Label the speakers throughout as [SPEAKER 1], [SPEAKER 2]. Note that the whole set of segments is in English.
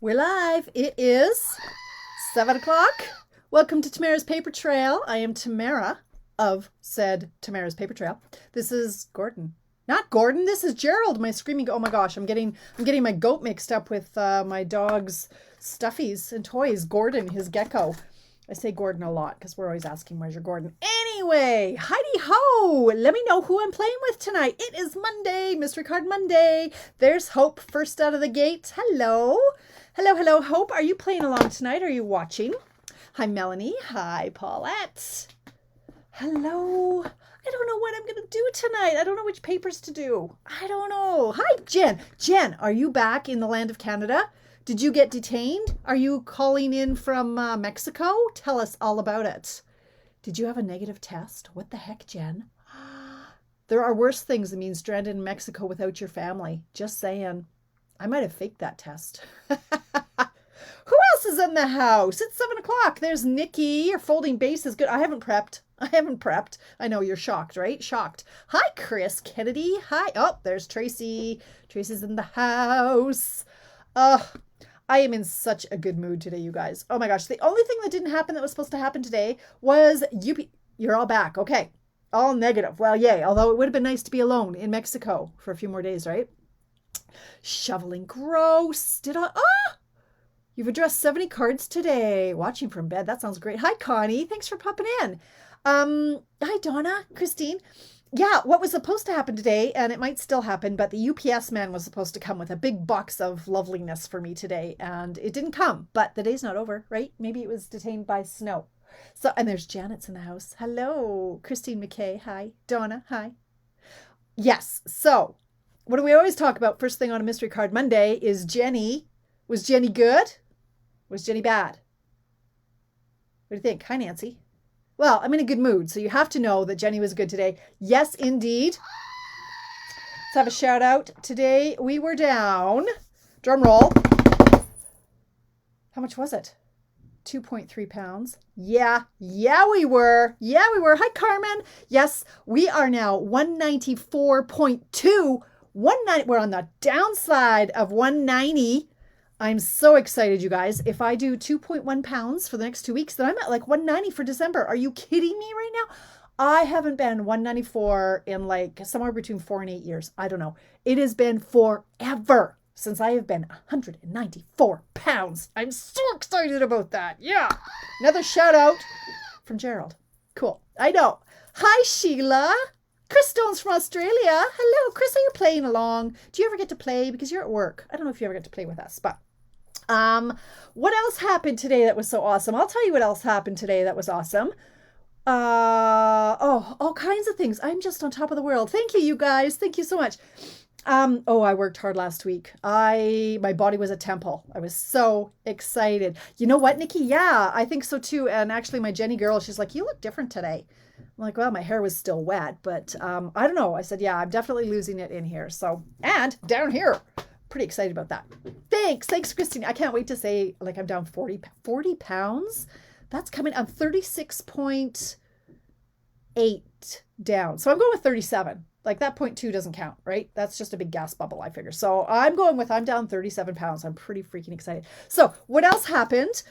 [SPEAKER 1] We're live. It is 7 o'clock. Welcome to Tamara's Paper Trail. I am Tamara of said Tamara's Paper Trail. This is Gordon. Not Gordon. This is Gerald. My screaming. Oh my gosh! I'm getting my goat mixed up with my dog's stuffies and toys. Gordon, his gecko. I say Gordon a lot because we're always asking, where's your Gordon? Anyway, Heidi ho! Let me know who I'm playing with tonight. It is Monday, Mystery Card Monday. There's Hope first out of the gate. Hello. Hello, hello, Hope. Are you playing along tonight? Are you watching? Hi, Melanie. Hi, Paulette. Hello. I don't know what I'm going to do tonight. I don't know which papers to do. I don't know. Hi, Jen. Jen, are you back in the land of Canada? Did you get detained? Are you calling in from Mexico? Tell us all about it. Did you have a negative test? What the heck, Jen? There are worse things than being stranded in Mexico without your family. Just saying. I might have faked that test. Who else is in the house? It's 7 o'clock. There's Nikki. Your folding base is good. I haven't prepped. I know you're shocked, right? Shocked. Hi, Chris Kennedy. Hi. Oh, there's Tracy. Tracy's in the house. I am in such a good mood today, you guys. Oh my gosh. The only thing that didn't happen that was supposed to happen today was you're all back. Okay. All negative. Well, yay. Although it would have been nice to be alone in Mexico for a few more days, right? Shoveling gross. You've addressed 70 cards today. Watching from bed. That sounds great. Hi, Connie. Thanks for popping in. Hi, Donna, Christine. Yeah, what was supposed to happen today, and it might still happen, but the UPS man was supposed to come with a big box of loveliness for me today, and it didn't come, but the day's not over, right? Maybe it was detained by snow. So, and there's Janet's in the house. Hello, Christine McKay. Hi. Donna. Hi. Yes. So, what do we always talk about first thing on a Mystery Card Monday is Jenny. Was Jenny good? Was Jenny bad? What do you think? Hi, Nancy. Well, I'm in a good mood, so you have to know that Jenny was good today. Yes, indeed. Let's have a shout out. Today we were down, drum roll. How much was it? 2.3 pounds. Yeah, we were. Hi, Carmen. Yes, we are now 194.2. 190. We're on the downside of 190. I'm so excited, you guys. If I do 2.1 pounds for the next 2 weeks, then I'm at like 190 for December. Are you kidding me right now? I haven't been 194 in like somewhere between 4 and 8 years. I don't know. It has been forever since I have been 194 pounds. I'm so excited about that. Yeah. Another shout out from Gerald. Cool. I know. Hi, Sheila. Chris Stone's from Australia. Hello, Chris. Are you playing along? Do you ever get to play? Because you're at work. I don't know if you ever get to play with us, but what else happened today that was so awesome? I'll tell you what else happened today that was awesome. All kinds of things. I'm just on top of the world. Thank you, you guys. Thank you so much. I worked hard last week. My body was a temple. I was so excited. You know what, Nikki? Yeah, I think so too. And actually my Jenny girl, she's like, you look different today. I'm like, well, my hair was still wet, but I don't know. I said, yeah, I'm definitely losing it in here. So, and down here, pretty excited about that. Thanks, Christine. I can't wait to say, like, I'm down 40 pounds. That's coming. I'm 36.8 down. So I'm going with 37. Like that 0.2 doesn't count, right? That's just a big gas bubble, I figure. So I'm down 37 pounds. I'm pretty freaking excited. So what else happened?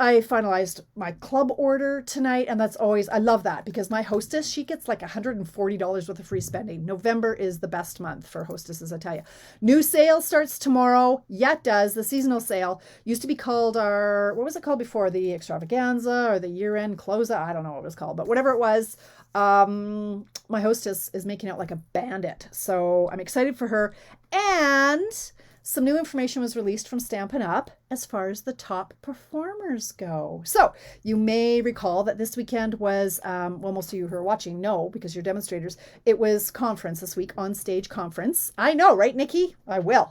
[SPEAKER 1] I finalized my club order tonight, and that's always, I love that because my hostess, she gets like $140 worth of free spending. November is the best month for hostesses, I tell you. New sale starts tomorrow. Yeah, it does. The seasonal sale used to be called what was it called before? The extravaganza or the year-end closeout? I don't know what it was called, but whatever it was, my hostess is making out like a bandit. So I'm excited for her. And some new information was released from Stampin' Up! As far as the top performers go. So you may recall that this weekend was, well, most of you who are watching know because you're demonstrators, it was conference this week, on stage conference. I know, right, Nikki? I will.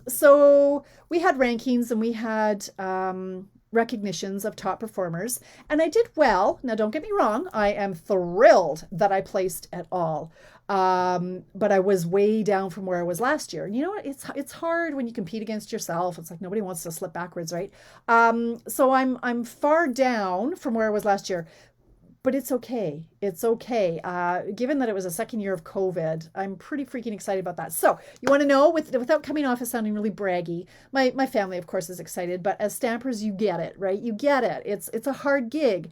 [SPEAKER 1] So we had rankings and we had recognitions of top performers, and I did well. Now, don't get me wrong. I am thrilled that I placed at all. But I was way down from where I was last year. And you know what? It's hard when you compete against yourself. It's like nobody wants to slip backwards, right? So I'm far down from where I was last year. but it's okay. It's okay. Given that it was a second year of COVID, I'm pretty freaking excited about that. So you want to know, without coming off as sounding really braggy, my family, of course, is excited, but as stampers, you get it, right? You get it. It's a hard gig.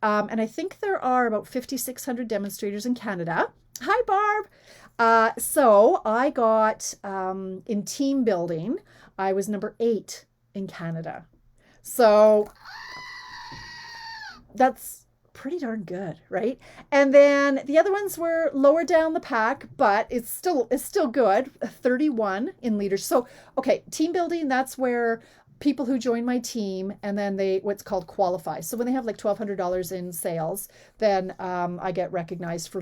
[SPEAKER 1] And I think there are about 5,600 demonstrators in Canada. Hi, Barb. So I got, in team building, I was number 8 in Canada. So that's pretty darn good, right? And then the other ones were lower down the pack, but it's still good. 31 in leaders. So, okay, team building, that's where people who join my team and then they what's called qualify. So when they have like $1,200 in sales, then I get recognized for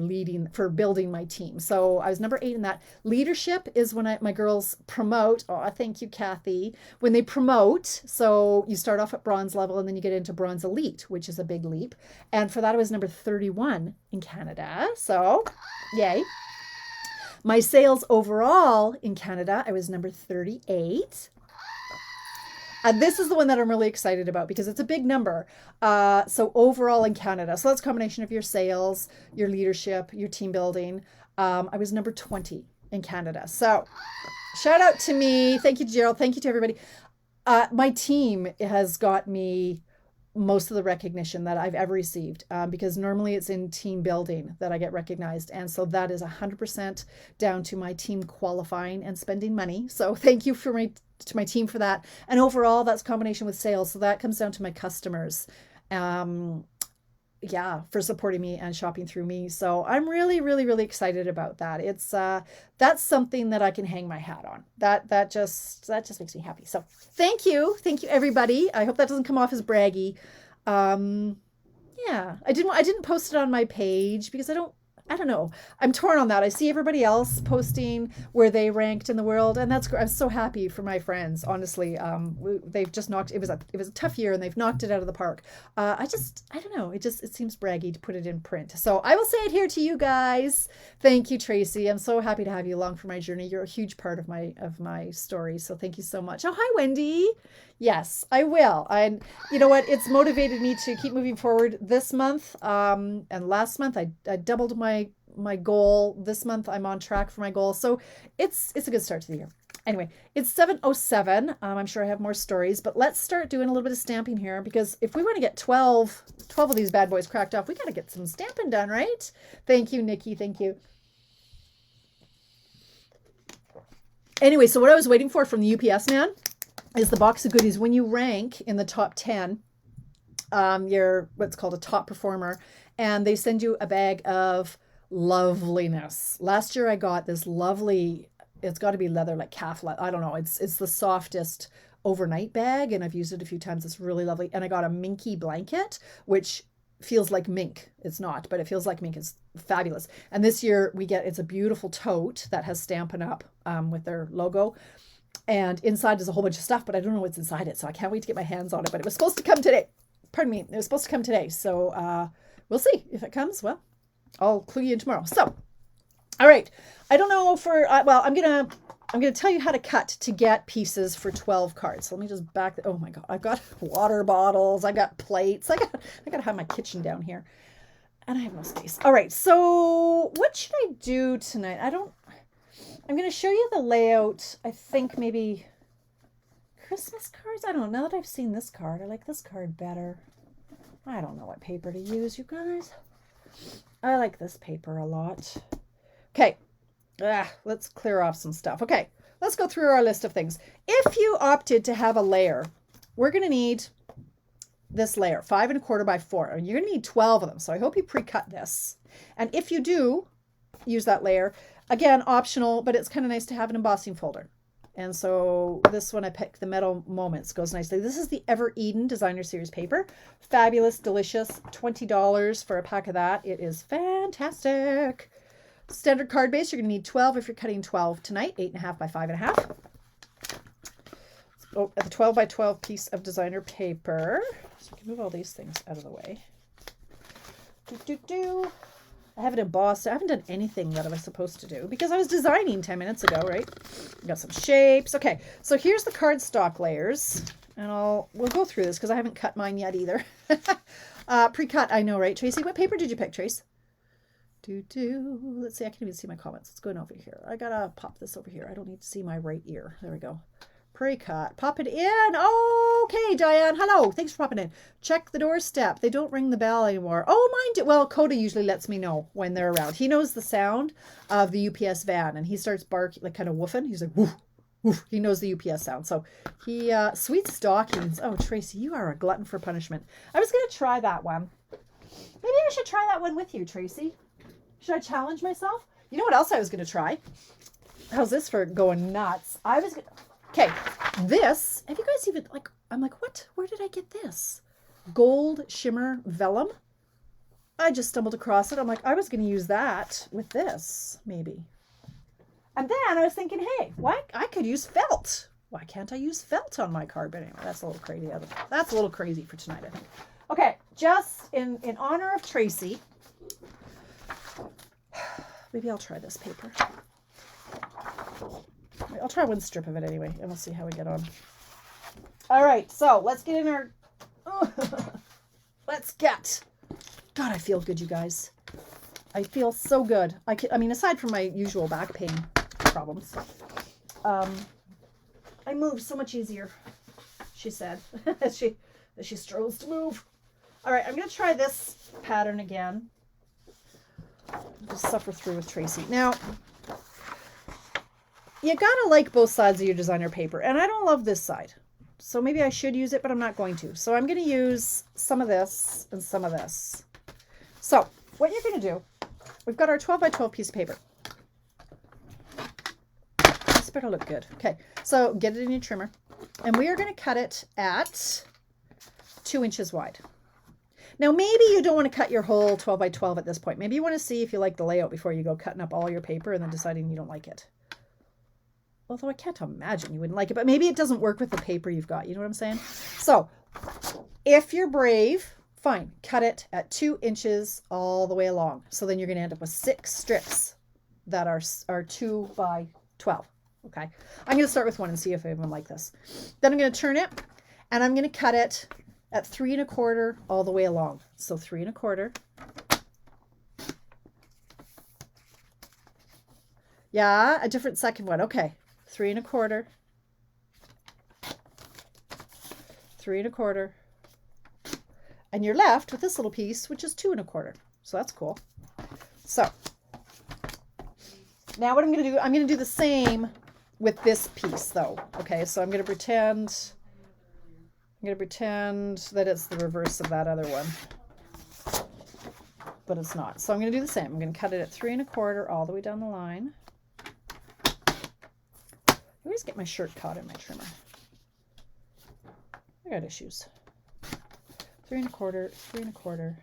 [SPEAKER 1] building my team. So I was number 8 in that. Leadership is when my girls promote. Oh, thank you, Kathy. When they promote, so you start off at bronze level and then you get into bronze elite, which is a big leap. And for that, I was number 31 in Canada. So yay. My sales overall in Canada, I was number 38. And this is the one that I'm really excited about because it's a big number. So overall in Canada, so that's a combination of your sales, your leadership, your team building. I was number 20 in Canada. So shout out to me. Thank you, Gerald. Thank you to everybody. My team has got me most of the recognition that I've ever received because normally it's in team building that I get recognized. And so that is 100% down to my team qualifying and spending money. So thank you to my team for that. And overall, that's a combination with sales. So that comes down to my customers. For supporting me and shopping through me. So I'm really, really, really excited about that. It's that's something that I can hang my hat on. That just makes me happy. So thank you everybody. I hope that doesn't come off as braggy. I didn't post it on my page because I don't know. I'm torn on that. I see everybody else posting where they ranked in the world, and that's great. I'm so happy for my friends. Honestly, they've just knocked. It was a tough year, and they've knocked it out of the park. I don't know. It seems braggy to put it in print. So I will say it here to you guys. Thank you, Tracy. I'm so happy to have you along for my journey. You're a huge part of my story. So thank you so much. Oh, hi, Wendy. Yes, I will. And you know what? It's motivated me to keep moving forward this month. And last month I doubled my goal. This month I'm on track for my goal. So it's a good start to the year. Anyway, it's 7:07. I'm sure I have more stories, but let's start doing a little bit of stamping here because if we want to get 12 of these bad boys cracked off, we got to get some stamping done, right? Thank you, Nikki. Thank you. Anyway, so what I was waiting for from the UPS man is the box of goodies. When you rank in the top 10, you're what's called a top performer, and they send you a bag of loveliness. Last year I got this lovely, it's got to be leather, like calf leather. I don't know. It's the softest overnight bag, and I've used it a few times. It's really lovely. And I got a minky blanket, which feels like mink. It's not, but it feels like mink. It's fabulous. And this year it's a beautiful tote that has Stampin' Up! With their logo. And inside is a whole bunch of stuff, but I don't know what's inside it. So I can't wait to get my hands on it. But it was supposed to come today. Pardon me. It was supposed to come today. So we'll see if it comes. Well, I'll clue you in tomorrow. So, all right. I don't know I'm going to tell you how to cut to get pieces for 12 cards. So let me just oh my God. I've got water bottles. I've got plates. I got to have my kitchen down here. And I have no space. All right. So what should I do tonight? I'm going to show you the layout. I think maybe Christmas cards. I don't know. Now that I've seen this card, I like this card better. I don't know what paper to use, you guys. I like this paper a lot. Okay. Let's clear off some stuff. Okay. Let's go through our list of things. If you opted to have a layer, we're going to need this layer, 5 1/4 by 4. You're going to need 12 of them. So I hope you pre-cut this. And if you do use that layer, again, optional, but it's kind of nice to have an embossing folder. And so this one I picked, the Metal Moments, goes nicely. This is the Ever Eden Designer Series paper. Fabulous, delicious, $20 for a pack of that. It is fantastic. Standard card base, you're going to need 12 if you're cutting 12 tonight, 8.5 by 5.5. Oh, the 12 by 12 piece of designer paper. So I can move all these things out of the way. I have it embossed. I haven't done anything that I was supposed to do because I was designing 10 minutes ago, right? I got some shapes. Okay, so here's the cardstock layers. And we'll go through this because I haven't cut mine yet either. Pre-cut, I know, right, Tracy? What paper did you pick, Trace? Let's see, I can't even see my comments. Let's go over here. I gotta pop this over here. I don't need to see my right ear. There we go. Pre-cut. Pop it in. Okay, Diane. Hello. Thanks for popping in. Check the doorstep. They don't ring the bell anymore. Oh, mine do. Well, Coda usually lets me know when they're around. He knows the sound of the UPS van, and he starts barking, like kind of woofing. He's like, woof, woof. He knows the UPS sound. So he, sweet stockings. Oh, Tracy, you are a glutton for punishment. I was going to try that one. Maybe I should try that one with you, Tracy. Should I challenge myself? You know what else I was going to try? How's this for going nuts? Okay, this, have you guys even, like, I'm like, what? Where did I get this? Gold shimmer vellum. I just stumbled across it. I'm like, I was going to use that with this, maybe. And then I was thinking, hey, why? I could use felt. Why can't I use felt on my card? But anyway, that's a little crazy. That's a little crazy for tonight, I think. Okay, just in honor of Tracy, maybe I'll try this paper. I'll try one strip of it anyway, and we'll see how we get on. All right, so let's get in our... let's get... God, I feel good, you guys. I feel so good. I mean, aside from my usual back pain problems, I move so much easier, she said, as she strolls to move. All right, I'm going to try this pattern again. Just suffer through with Tracy. Now, you gotta like both sides of your designer paper, and I don't love this side, so maybe I should use it, but I'm not going to. So I'm going to use some of this and some of this. So what you're going to do, we've got our 12 by 12 piece of paper. This better look good. Okay, so get it in your trimmer, and we are going to cut it at 2 inches wide. Now, maybe you don't want to cut your whole 12 by 12 at this point. Maybe you want to see if you like the layout before you go cutting up all your paper and then deciding you don't like it. Although I can't imagine you wouldn't like it, but maybe it doesn't work with the paper you've got. You know what I'm saying? So if you're brave, fine, cut it at 2 inches all the way along. So then you're going to end up with 6 strips that are 2 by 12. Okay. I'm going to start with one and see if I even like this. Then I'm going to turn it, and I'm going to cut it at 3 1/4 all the way along. So 3 1/4. Yeah, a different second one. Okay. 3 1/4. 3 1/4. And you're left with this little piece, which is 2 1/4. So that's cool. So now what I'm going to do, I'm going to do the same with this piece though. Okay, so I'm going to pretend that it's the reverse of that other one, but it's not. So I'm going to do the same. I'm going to cut it at 3 1/4 all the way down the line. I always get my shirt caught in my trimmer. I got issues. 3 1/4, 3 1/4,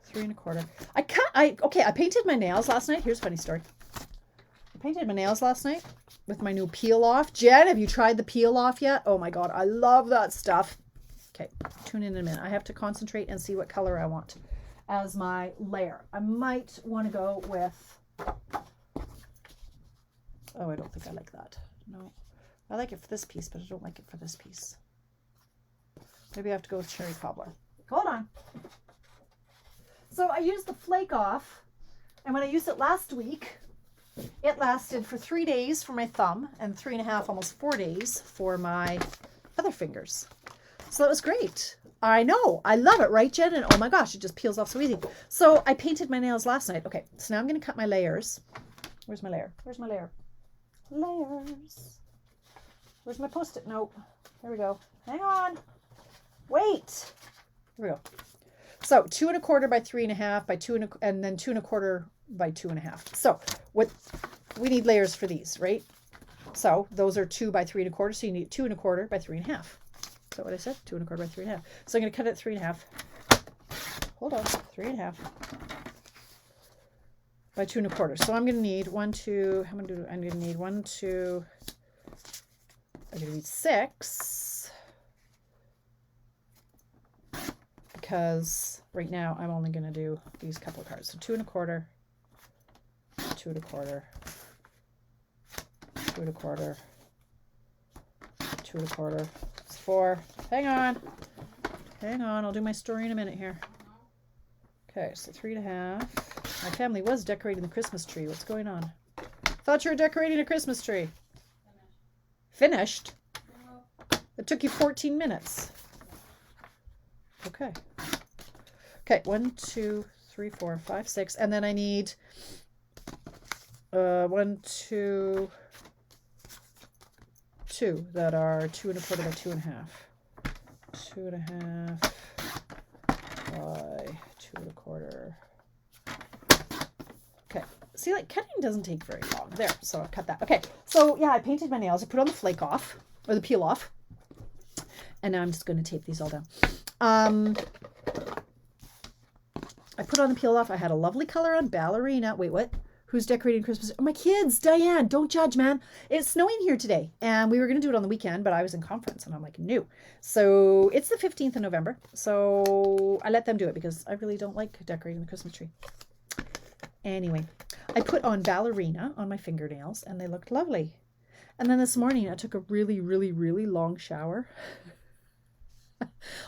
[SPEAKER 1] 3 1/4. I painted my nails last night. Here's a funny story. I painted my nails last night with my new peel off. Jen, have you tried the peel off yet? Oh my God, I love that stuff. Okay, tune in a minute. I have to concentrate and see what color I want as my layer. I might want to go with, oh, I don't think I like that. No, I like it for this piece, but I don't like it for this piece. Maybe I have to go with cherry cobbler. Hold on. So I used the flake off, and when I used it last week, it lasted for 3 days for my thumb and 3 1/2, almost 4 days for my other fingers. So that was great. I know. I love it, right, Jen? And oh my gosh, it just peels off so easy. So I painted my nails last night. Okay, so now I'm going to cut my layers. Where's my layer? Where's my layer? Layers. Where's my Post-it note? There we go. Hang on. Wait. Here we go. So 2 1/4 by 3 1/2 by 2 and then 2 1/4 by 2 1/2. So what we need layers for these, right? So those are 2 by 3 1/4. So you need 2 1/4 by 3 1/2. Is that what I said? 2 1/4 by 3 1/2. So I'm going to cut it at 3 1/2. Hold on. 3 1/2 by 2 1/4. So I'm going to need 1, 2. How many do I'm going to need? 1, 2. I'm going to need 6. Because right now I'm only going to do these couple of cards. So 2 1/4, 2 1/4, 2 1/4, 2 1/4. 4. Hang on. I'll do my story in a minute here. Okay, so 3.5. My family was decorating the Christmas tree. What's going on? Thought you were decorating a Christmas tree. Finished? It took you 14 minutes. Okay. Okay, 1, 2, 3, 4, 5, 6. And then I need 1, 2, 2 that are 2 1/4 by 2.5. 2.5 by 2 1/4. Okay. See, like, cutting doesn't take very long. There, so I'll cut that. Okay, so yeah, I painted my nails. I put on the flake off, or the peel off. And now I'm just going to tape these all down. I put on the peel off. I had a lovely color on ballerina. Wait, what? Who's decorating Christmas? Oh, my kids. Diane, don't judge, man. It's snowing here today. And we were going to do it on the weekend, but I was in conference. And I'm like, no. So it's the 15th of November. So I let them do it because I really don't like decorating the Christmas tree. Anyway, I put on ballerina on my fingernails, and they looked lovely. And then this morning, I took a really, really, really long shower.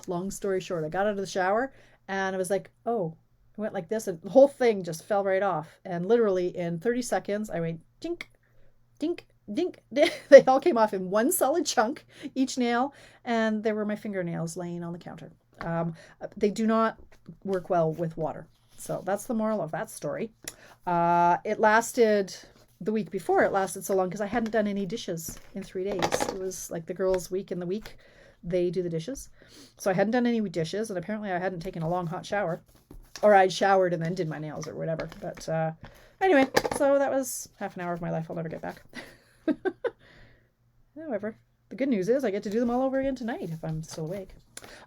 [SPEAKER 1] Long story short, I got out of the shower, and I was like, oh, I went like this, and the whole thing just fell right off. And literally in 30 seconds, I went dink, dink, dink. They all came off in one solid chunk, each nail, and there were my fingernails laying on the counter. They do not work well with water. So that's the moral of that story. It lasted, the week before, it lasted so long because I hadn't done any dishes in 3 days. It was like the girls' week in the week. They do the dishes. So I hadn't done any dishes, and apparently I hadn't taken a long hot shower. Or I'd showered and then did my nails or whatever. But anyway, so that was half an hour of my life I'll never get back. However, the good news is I get to do them all over again tonight if I'm still awake.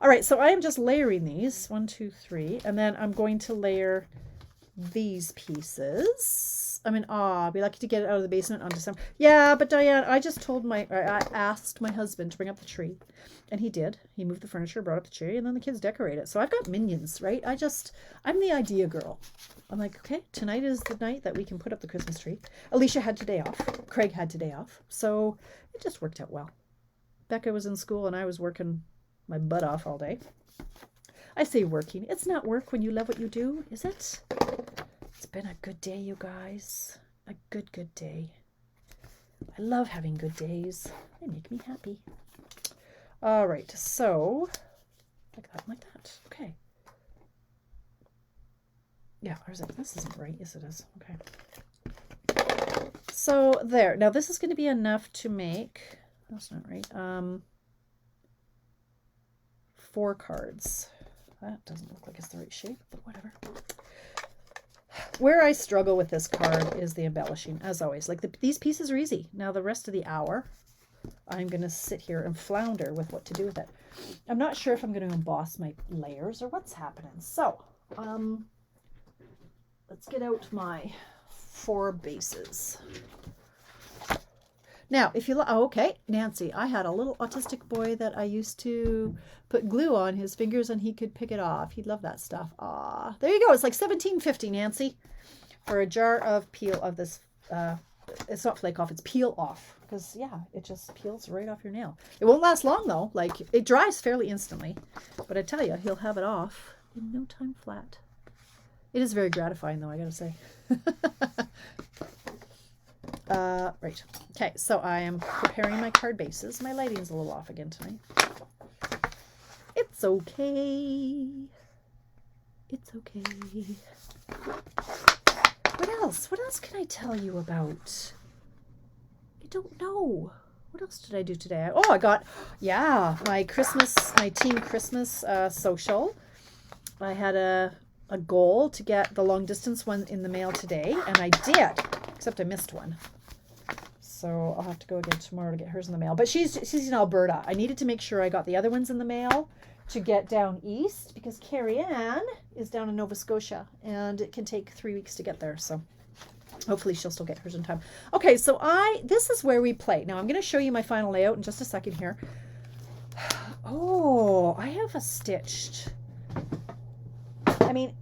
[SPEAKER 1] All right, so I am just layering these. 1, 2, 3. And then I'm going to layer these pieces. I mean, I'll be lucky to get it out of the basement on December. Yeah, but Diane, I asked my husband to bring up the tree, and he did. He moved the furniture, brought up the tree, and then the kids decorate it. So I've got minions, right? I'm the idea girl. I'm like, okay, tonight is the night that we can put up the Christmas tree. Alicia had today off. Craig had today off. So it just worked out well. Becca was in school, and I was working my butt off all day. I say working. It's not work when you love what you do, is it? It's been a good day, you guys. A good, good day. I love having good days. They make me happy. All right, so like that. Okay. Yeah, or is it? This isn't right. Yes, it is. Okay. So there. Now this is going to be enough to make. That's not right. 4 cards. That doesn't look like it's the right shape, but whatever. Where I struggle with this card is the embellishing, as always. Like these pieces are easy. Now the rest of the hour, I'm going to sit here and flounder with what to do with it. I'm not sure if I'm going to emboss my layers or what's happening. So, let's get out my 4 bases. Now, if you look, oh, okay, Nancy, I had a little autistic boy that I used to put glue on his fingers and he could pick it off. He'd love that stuff. Ah, there you go. It's like $17.50, Nancy, for a jar of peel of this. It's not flake off, it's peel off. Because, yeah, it just peels right off your nail. It won't last long, though. Like, it dries fairly instantly. But I tell you, he'll have it off in no time flat. It is very gratifying, though, I gotta say. Right. Okay, so I am preparing my card bases. My lighting's a little off again tonight. It's okay. It's okay. What else? What else can I tell you about? I don't know. What else did I do today? Oh, I got, yeah, my teen Christmas social. I had a goal to get the long distance one in the mail today, and I did, except I missed one. So I'll have to go again tomorrow to get hers in the mail. But she's in Alberta. I needed to make sure I got the other ones in the mail to get down east because Carrie Ann is down in Nova Scotia and it can take 3 weeks to get there. So hopefully she'll still get hers in time. Okay, so this is where we play. Now I'm going to show you my final layout in just a second here. Oh, I have a stitched. I mean,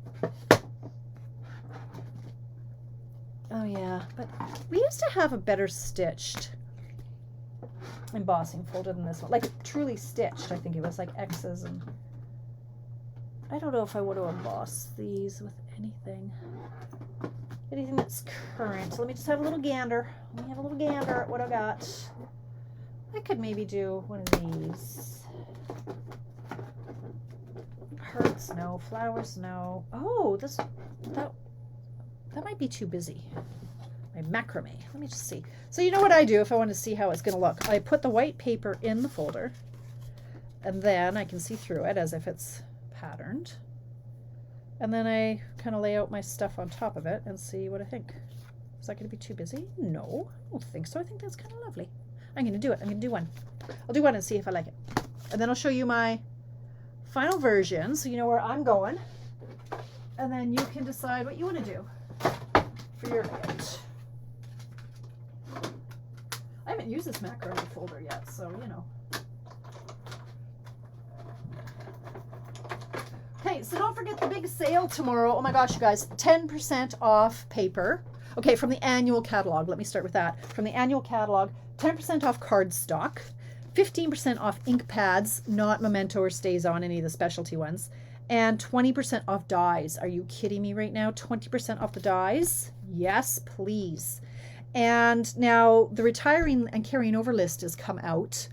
[SPEAKER 1] oh yeah, but we used to have a better stitched embossing folder than this one. Like truly stitched, I think it was like X's, and I don't know if I want to emboss these with anything that's current. So let me just have a little gander. Let me have a little gander at what I got. I could maybe do one of these. Hearts, no. Flowers, no. Oh, that might be too busy. My macrame. Let me just see. So you know what I do if I want to see how it's going to look? I put the white paper in the folder, and then I can see through it as if it's patterned. And then I kind of lay out my stuff on top of it and see what I think. Is that going to be too busy? No, I don't think so. I think that's kind of lovely. I'm going to do it. I'm going to do one. I'll do one and see if I like it. And then I'll show you my final version so you know where I'm going. And then you can decide what you want to do for your layout. I haven't used this macrame folder yet, so you know. Okay, so don't forget the big sale tomorrow. Oh my gosh, you guys, 10% off paper. Okay, from the annual catalog. Let me start with that. From the annual catalog, 10% off cardstock, 15% off ink pads, not Memento or Stays On, any of the specialty ones, and 20% off dies. Are you kidding me right now? 20% off the dies? Yes, please. And now the retiring and carrying over list has come out.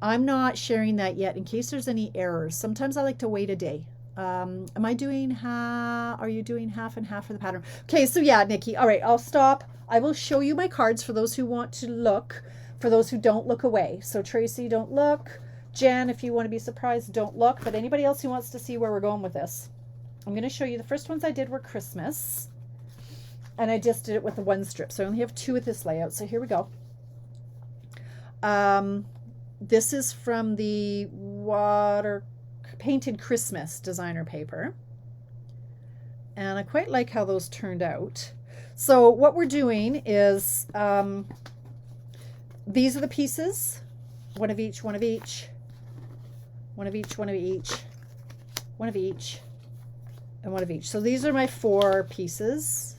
[SPEAKER 1] I'm not sharing that yet in case there's any errors. Sometimes I like to wait a day. Am I doing half? Are you doing half and half for the pattern? Okay, so yeah, Nikki. All right, I'll stop. I will show you my cards for those who want to look. For those who don't, look away. So Tracy, don't look. Jen, if you want to be surprised, don't look. But anybody else who wants to see where we're going with this, I'm going to show you. The first ones I did were Christmas. And I just did it with the one strip. So I only have 2 with this layout. So here we go. This is from the water painted Christmas designer paper. And I quite like how those turned out. So what we're doing is, these are the pieces. One of each, one of each, one of each, one of each, one of each, and one of each. So these are my 4 pieces.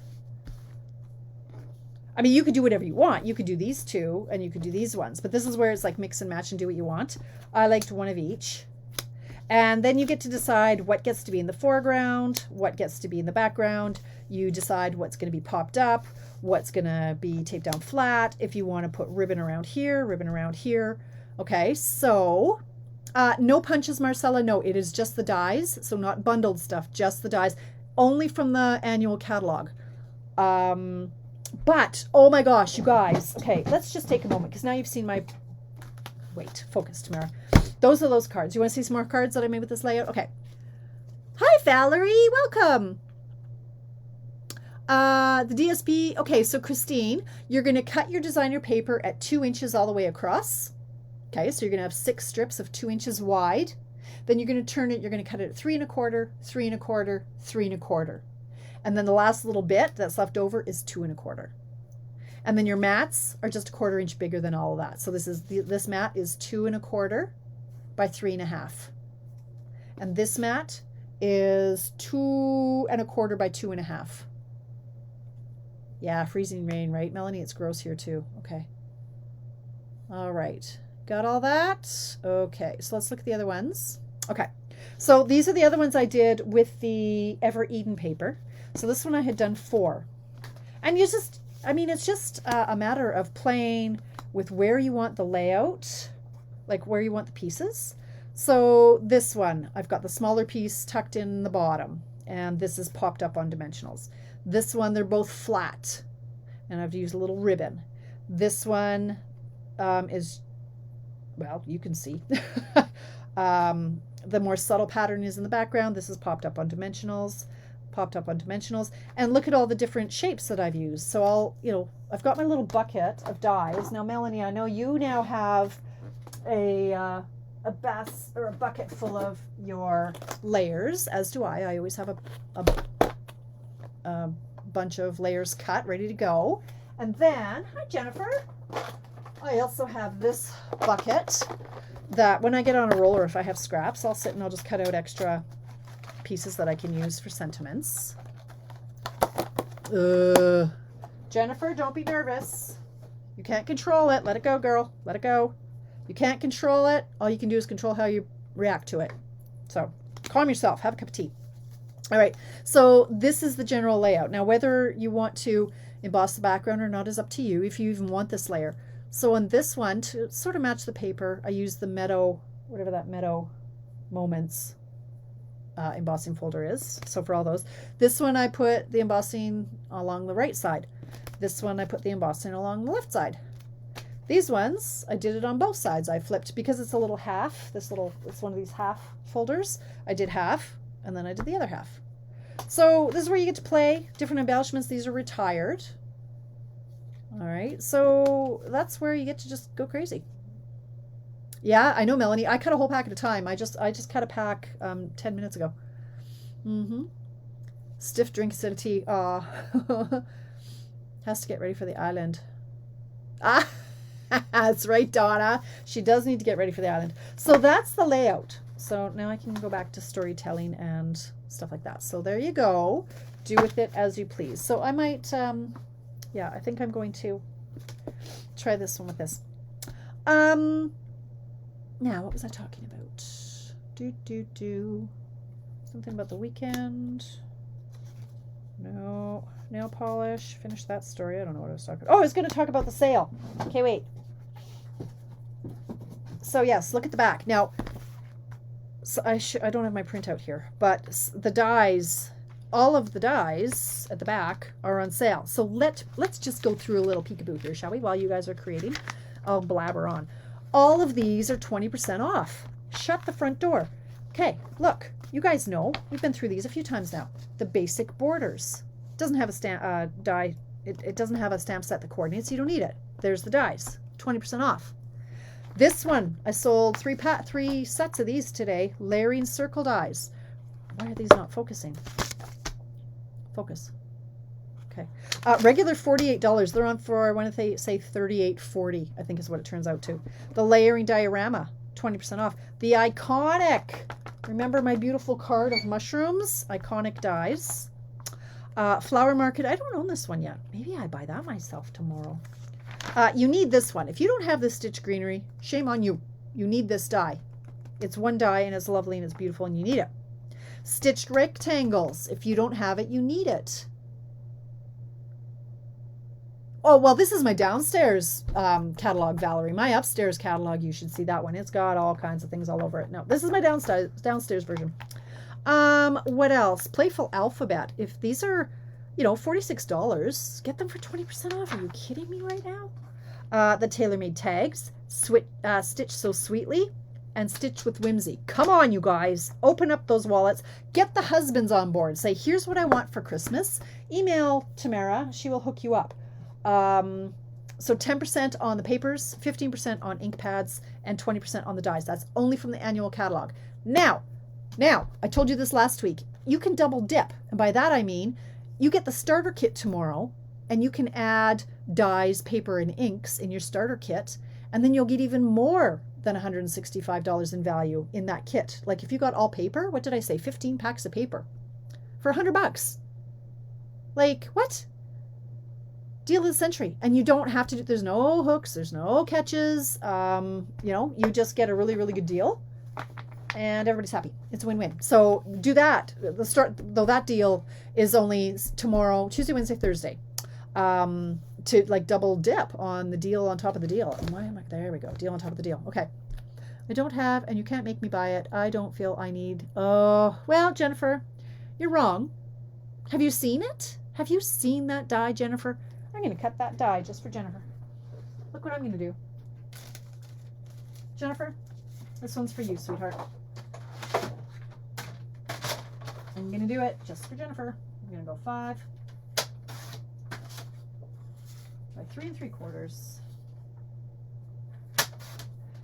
[SPEAKER 1] I mean, you could do whatever you want. You could do these 2 and you could do these ones, but this is where it's like mix and match and do what you want. I liked one of each. And then you get to decide what gets to be in the foreground, what gets to be in the background. You decide what's going to be popped up, what's going to be taped down flat. If you want to put ribbon around here, ribbon around here. Okay, so no punches, Marcella. No, it is just the dies. So not bundled stuff, just the dies. Only from the annual catalog. But, oh my gosh, you guys. Okay, let's just take a moment because now you've seen my... Wait, focus, Tamara. Those are those cards. You want to see some more cards that I made with this layout? Okay. Hi, Valerie. Welcome. The DSP. Okay, so Christine, you're going to cut your designer paper at 2 inches all the way across. Okay, so you're going to have 6 strips of 2 inches wide. Then you're going to turn it. You're going to cut it at 3 1/4, 3 1/4, 3 1/4. And then the last little bit that's left over is 2 1/4. And then your mats are just 1/4 inch bigger than all of that. So this mat is 2 1/4 by 3 1/2. And this mat is 2 1/4 by 2 1/2. Yeah, freezing rain, right, Melanie? It's gross here too. Okay. All right. Got all that? Okay, so let's look at the other ones. Okay, so these are the other ones I did with the Ever Eden paper. So this one I had done 4. And you just, I mean, it's just a matter of playing with where you want the layout, like where you want the pieces. So this one, I've got the smaller piece tucked in the bottom, and this is popped up on dimensionals. This one, they're both flat, and I've used a little ribbon. This one is, well, you can see. The more subtle pattern is in the background. This is popped up on dimensionals, and look at all the different shapes that I've used. So I've got my little bucket of dies. Now, Melanie, I know you now have a bucket full of your layers, as do I. I always have a bunch of layers cut, ready to go. And then, hi Jennifer, I also have this bucket that when I get on a roller, if I have scraps, I'll sit and I'll just cut out extra pieces that I can use for sentiments. Jennifer, don't be nervous. You can't control it. Let it go, girl. Let it go. You can't control it. All you can do is control how you react to it. So calm yourself. Have a cup of tea. All right. So this is the general layout. Now, whether you want to emboss the background or not is up to you, if you even want this layer. So on this one, to sort of match the paper, I use the Meadow, whatever that Meadow Moments embossing folder is. So for all those, this one I put the embossing along the right side. This one I put the embossing along the left side. These ones I did it on both sides. I flipped because it's a little half. It's one of these half folders. I did half and then I did the other half. So this is where you get to play different embellishments. These are retired. All right, so that's where you get to just go crazy. Yeah, I know, Melanie. I cut a whole pack at a time. I just cut a pack 10 minutes ago. Stiff drink acidity. Has to get ready for the island. Ah, that's right, Donna. She does need to get ready for the island. So that's the layout. So now I can go back to storytelling and stuff like that. So there you go. Do with it as you please. So I might, yeah, I think I'm going to try this one with this. Now, what was I talking about? Something about the weekend. No. Nail polish. Finish that story. I don't know what I was talking about. Oh, I was going to talk about the sale. Okay, wait. So, yes, look at the back. Now, so I don't have my printout here, but the dies, all of the dies at the back are on sale. So let's just go through a little peekaboo here, shall we, while you guys are creating? I'll blabber on. All of these are 20% off. Shut the front door. Okay, look, you guys know, we've been through these a few times now. The basic borders. It doesn't have a stamp die. It doesn't have a stamp set that coordinates. So you don't need it. There's the dies. 20% off. This one, I sold three sets of these today. Layering circle dies. Why are these not focusing? Focus. Okay. Regular $48. They're on for, when they say $38.40, I think is what it turns out to. The layering diorama, 20% off. The iconic, remember my beautiful card of mushrooms? Iconic dies. Flower Market, I don't own this one yet. Maybe I buy that myself tomorrow. You need this one. If you don't have this Stitch Greenery, shame on you. You need this die. It's one die and it's lovely and it's beautiful and you need it. Stitched rectangles. If you don't have it, you need it. Oh, well, this is my downstairs catalog, Valerie. My upstairs catalog, you should see that one. It's got all kinds of things all over it. No, this is my downstairs version. What else? Playful Alphabet. If these are, you know, $46, get them for 20% off. Are you kidding me right now? The tailor-made tags, Stitch So Sweetly, and Stitch with Whimsy. Come on, you guys. Open up those wallets. Get the husbands on board. Say, here's what I want for Christmas. Email Tamara. She will hook you up. So 10% on the papers, 15% on ink pads, and 20% on the dies. That's only from the annual catalog. Now, I told you this last week. You can double dip. And by that I mean, you get the starter kit tomorrow, and you can add dies, paper, and inks in your starter kit, and then you'll get even more than $165 in value in that kit. Like if you got all paper, what did I say? 15 packs of paper for $100. Like, what? Deal of the century. And you don't have to do, there's no hooks, there's no catches. You know, you just get a really, really good deal and everybody's happy. It's a win-win. So do that. Though that deal is only tomorrow, Tuesday, Wednesday, Thursday. To like double dip on the deal on top of the deal. Why am I, there we go. Deal on top of the deal. Okay. I don't have, and you can't make me buy it. I don't feel I need. Oh, well, Jennifer, you're wrong. Have you seen it? Have you seen that die, Jennifer? I'm going to cut that die just for Jennifer. Look what I'm going to do. Jennifer, this one's for you, sweetheart. I'm going to do it just for Jennifer. I'm going to go 5 by 3 3/4.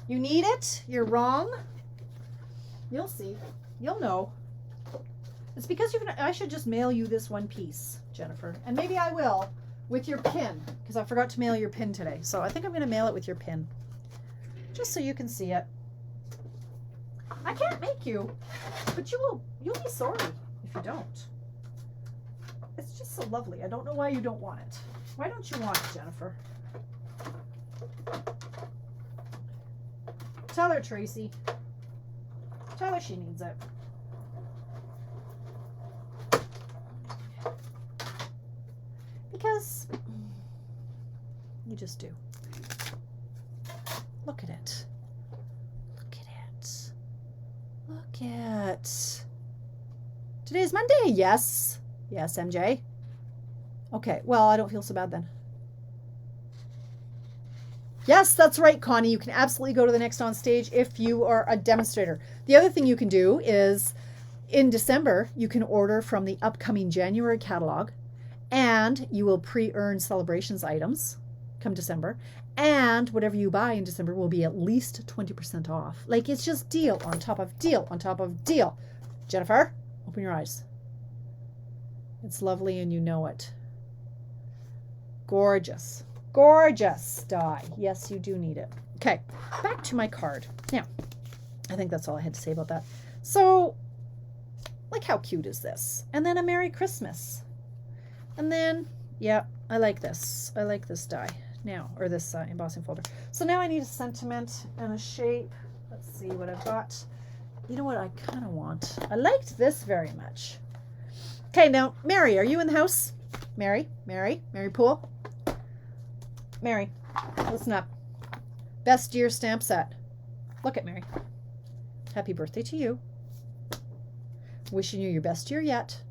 [SPEAKER 1] You need it? You're wrong? You'll see. You'll know. It's because I should just mail you this one piece, Jennifer. And maybe I will with your pin, because I forgot to mail your pin today. So I think I'm going to mail it with your pin, just so you can see it. I can't make you, but you'll be sorry if you don't. It's just so lovely. I don't know why you don't want it. Why don't you want it, Jennifer? Tell her, Tracy. Tell her she needs it. Because you just do. Look at it. Look at it. Look at. Today's Monday. Yes. Yes, MJ. Okay. Well, I don't feel so bad then. Yes, that's right, Connie. You can absolutely go to the next on stage if you are a demonstrator. The other thing you can do is in December, you can order from the upcoming January catalog, and you will pre-earn celebrations items come December. And whatever you buy in December will be at least 20% off. Like, it's just deal on top of deal on top of deal. Jennifer, open your eyes. It's lovely and you know it. Gorgeous. Gorgeous die. Yes, you do need it. Okay, back to my card. Now, I think that's all I had to say about that. So, like, how cute is this? And then a Merry Christmas. And then, yeah, I like this. I like this die now, or this embossing folder. So now I need a sentiment and a shape. Let's see what I've got. You know what I kind of want? I liked this very much. Okay, now, Mary, are you in the house? Mary Poole? Mary, listen up. Best year stamp set. Look at Mary. Happy birthday to you. Wishing you your best year yet.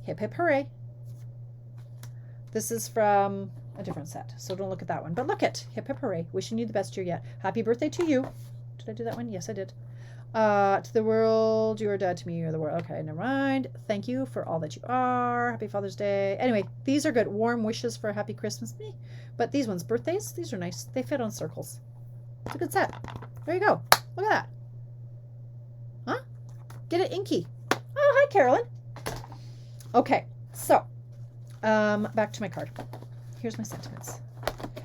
[SPEAKER 1] Hip hip hooray. This is from a different set, so don't look at that one. But look at hip hip hooray. Wishing you the best year yet. Happy birthday to you. Did I do that one? Yes, I did. To the world, you are dead to me, you're the world. Okay, never mind. Thank you for all that you are. Happy Father's Day. Anyway, these are good. Warm wishes for a happy Christmas. But these ones, birthdays, these are nice. They fit on circles. It's a good set. There you go. Look at that. Huh? Get it inky. Oh, hi, Carolyn. Okay, so back to my card. Here's my sentiments.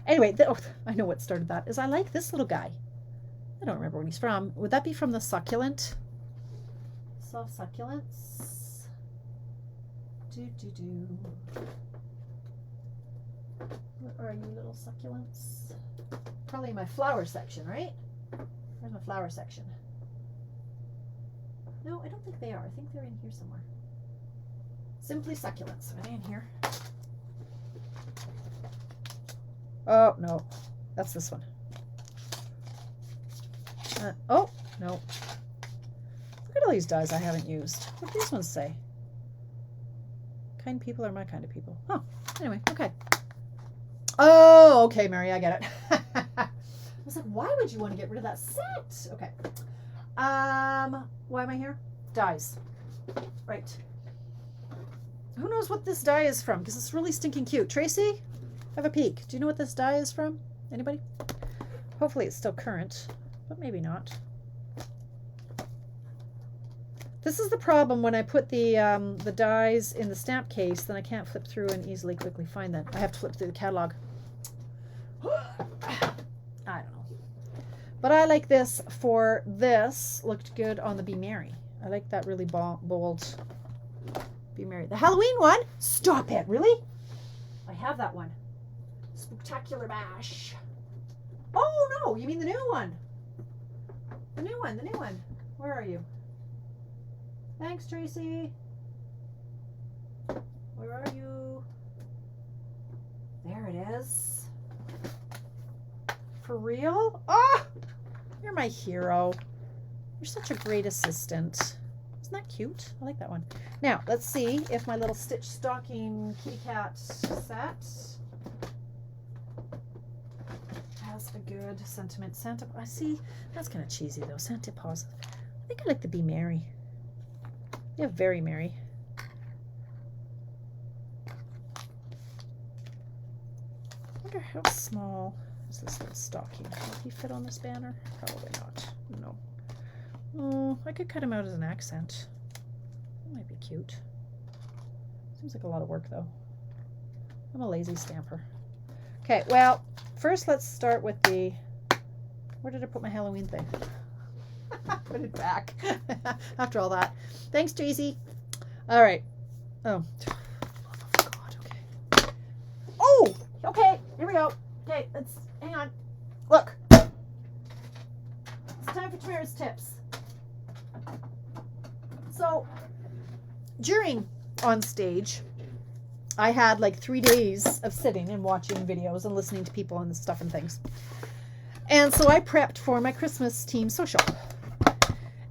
[SPEAKER 1] Anyway, I know what started that. Is I like this little guy. I don't remember where he's from. Would that be from the succulent? Soft succulents. Where are you, little succulents? Probably my flower section, right? Where's my flower section? No, I don't think they are. I think they're in here somewhere. Simply Succulents. Are they in here? Oh, no. That's this one. Oh, no. Look at all these dies I haven't used. What do these ones say? Kind people are my kind of people. Oh, anyway, okay. Oh, okay, Mary, I get it. I was like, why would you want to get rid of that set? Okay. Why am I here? Dies. Right. Who knows what this die is from? Because it's really stinking cute. Tracy, have a peek. Do you know what this die is from? Anybody? Hopefully it's still current, but maybe not. This is the problem when I put the dies in the stamp case, then I can't flip through and easily quickly find them. I have to flip through the catalog. I don't know. But I like this for this. Looked good on the Be Merry. I like that really bold Be Merry. The Halloween one? Stop it, really? I have that one. Spectacular Bash. Oh, no, you mean the new one. The new one, the new one. Where are you? Thanks, Tracy. Where are you? There it is. For real? Oh, you're my hero. You're such a great assistant. Isn't that cute? I like that one. Now, let's see if my little Stitch Stocking Kitty Cat set has a good sentiment. Santa, I see, that's kind of cheesy though. Santa Paws. I think I like the Be Merry. Yeah, very merry. I wonder how small is this little stocking? Will he fit on this banner? Probably not. No. Oh, I could cut him out as an accent. That might be cute. Seems like a lot of work though. I'm a lazy stamper. Okay, well, first let's start with the... Where did I put my Halloween thing? Put it back after all that. Thanks, Tracy. All right. Oh, God. Okay. Oh, okay. Here we go. Okay, let's hang on. Look. It's time for Tamara's tips. So, during on stage, I had like 3 days of sitting and watching videos and listening to people and stuff and things. And so I prepped for my Christmas team social.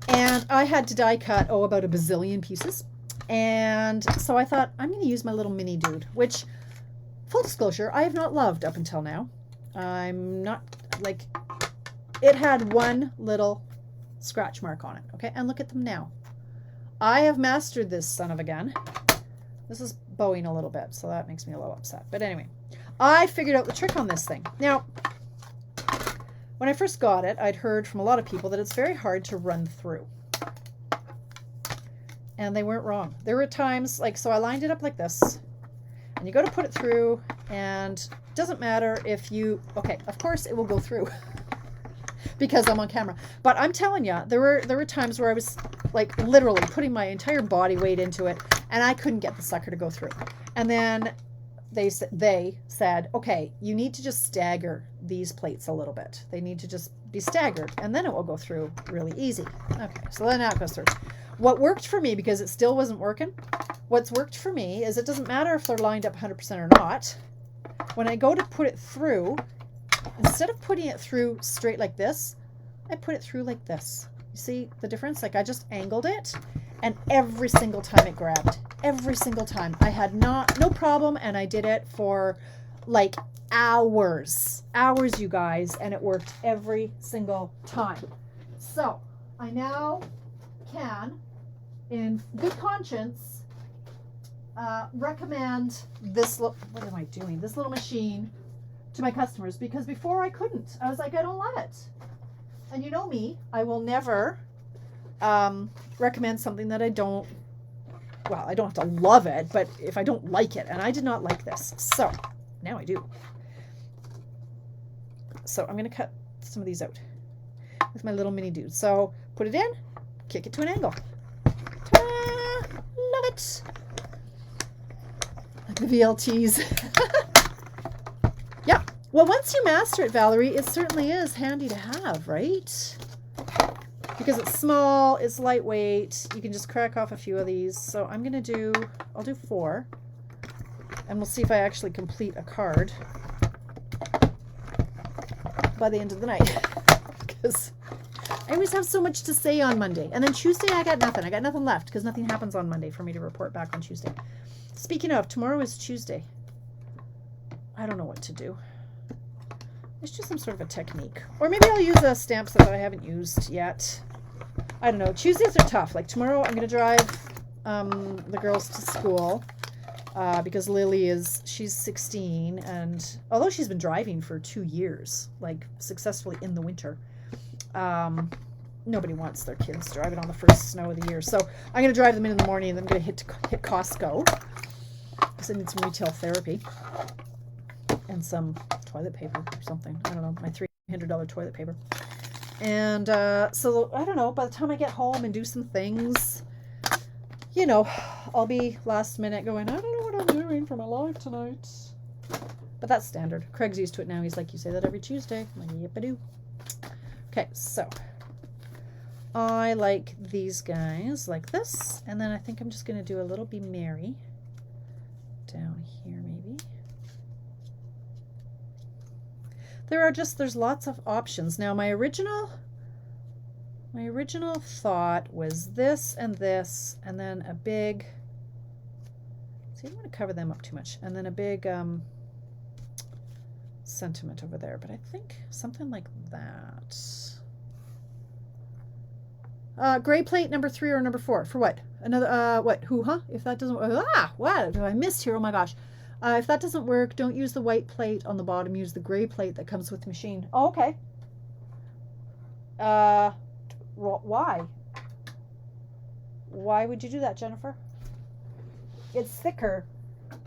[SPEAKER 1] And I had to die cut, about a bazillion pieces. And so I thought, I'm going to use my little mini dude, which, full disclosure, I have not loved up until now. I'm not, like, it had one little scratch mark on it, okay? And look at them now. I have mastered this son of a gun. This is bowing a little bit, so that makes me a little upset. But anyway, I figured out the trick on this thing. Now, when I first got it, I'd heard from a lot of people that it's very hard to run through. And they weren't wrong. There were times, like, so I lined it up like this, and you go to put it through, and it doesn't matter if you, okay, of course it will go through because I'm on camera. But I'm telling you, there were times where I was, like, literally putting my entire body weight into it, and I couldn't get the sucker to go through. And then they said, okay, you need to just stagger these plates a little bit. They need to just be staggered, and then it will go through really easy. Okay, so then now it goes through. What worked for me, because it still wasn't working, what's worked for me is it doesn't matter if they're lined up 100% or not. When I go to put it through, instead of putting it through straight like this, I put it through like this. You see the difference? Like, I just angled it, and every single time it grabbed. Every single time. I had no problem, and I did it for like hours. Hours, you guys, and it worked every single time. So, I now can, in good conscience, recommend this what am I doing? This little machine to my customers, because before I couldn't. I was like, I don't love it. And you know me, I will never recommend something that I don't have to love it, but if I don't like it, and I did not like this. So now I do. So I'm going to cut some of these out with my little mini dude. So put it in, kick it to an angle. Ta-da! Love it. Like the VLTs. Yeah. Well, once you master it, Valerie, it certainly is handy to have, right? Because it's small, it's lightweight. You can just crack off a few of these. So I'm going to I'll do 4. And we'll see if I actually complete a card by the end of the night. Because I always have so much to say on Monday. And then Tuesday, I got nothing. I got nothing left because nothing happens on Monday for me to report back on Tuesday. Speaking of, tomorrow is Tuesday. I don't know what to do. Let's do some sort of a technique. Or maybe I'll use a stamp set that I haven't used yet. I don't know. Tuesdays are tough. Like tomorrow, I'm going to drive the girls to school because Lily she's 16. And although she's been driving for 2 years, like successfully in the winter, nobody wants their kids driving on the first snow of the year. So I'm going to drive them in the morning, and then I'm going to hit Costco because I need some retail therapy and some toilet paper or something. I don't know, my $300 toilet paper. And so I don't know, by the time I get home and do some things, you know, I'll be last minute going, I don't know what I'm doing for my life tonight. But that's standard. Craig's used to it now. He's like, you say that every Tuesday. I'm like, yep, I do. Okay, so I like these guys like this. And then I think I'm just going to do a little Be Merry down here maybe. There's lots of options. Now my original thought was this, and then a big, see, I don't want to cover them up too much, and then a big sentiment over there, but I think something like that. Gray plate number 3 or number 4 for what? Another what? Who? Huh? If that doesn't, what have I missed here? Oh my gosh. If that doesn't work, don't use the white plate on the bottom. Use the gray plate that comes with the machine. Oh, okay. Why? Why would you do that, Jennifer? It's thicker,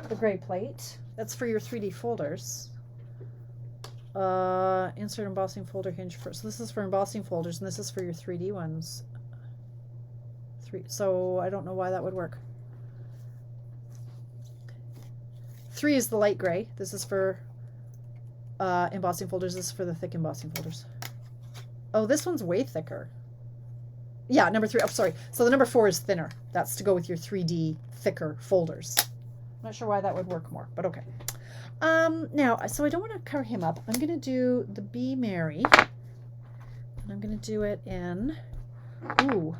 [SPEAKER 1] the gray plate. That's for your 3D folders. Insert embossing folder hinge first. So this is for embossing folders, and this is for your 3D ones. So I don't know why that would work. 3 is the light gray. This is for embossing folders. This is for the thick embossing folders. Oh, this one's way thicker. Yeah, number 3. Oh, sorry. So the number 4 is thinner. That's to go with your 3D thicker folders. I'm not sure why that would work more, but okay. Now, so I don't want to cover him up. I'm going to do the Be Merry. And I'm going to do it in, ooh,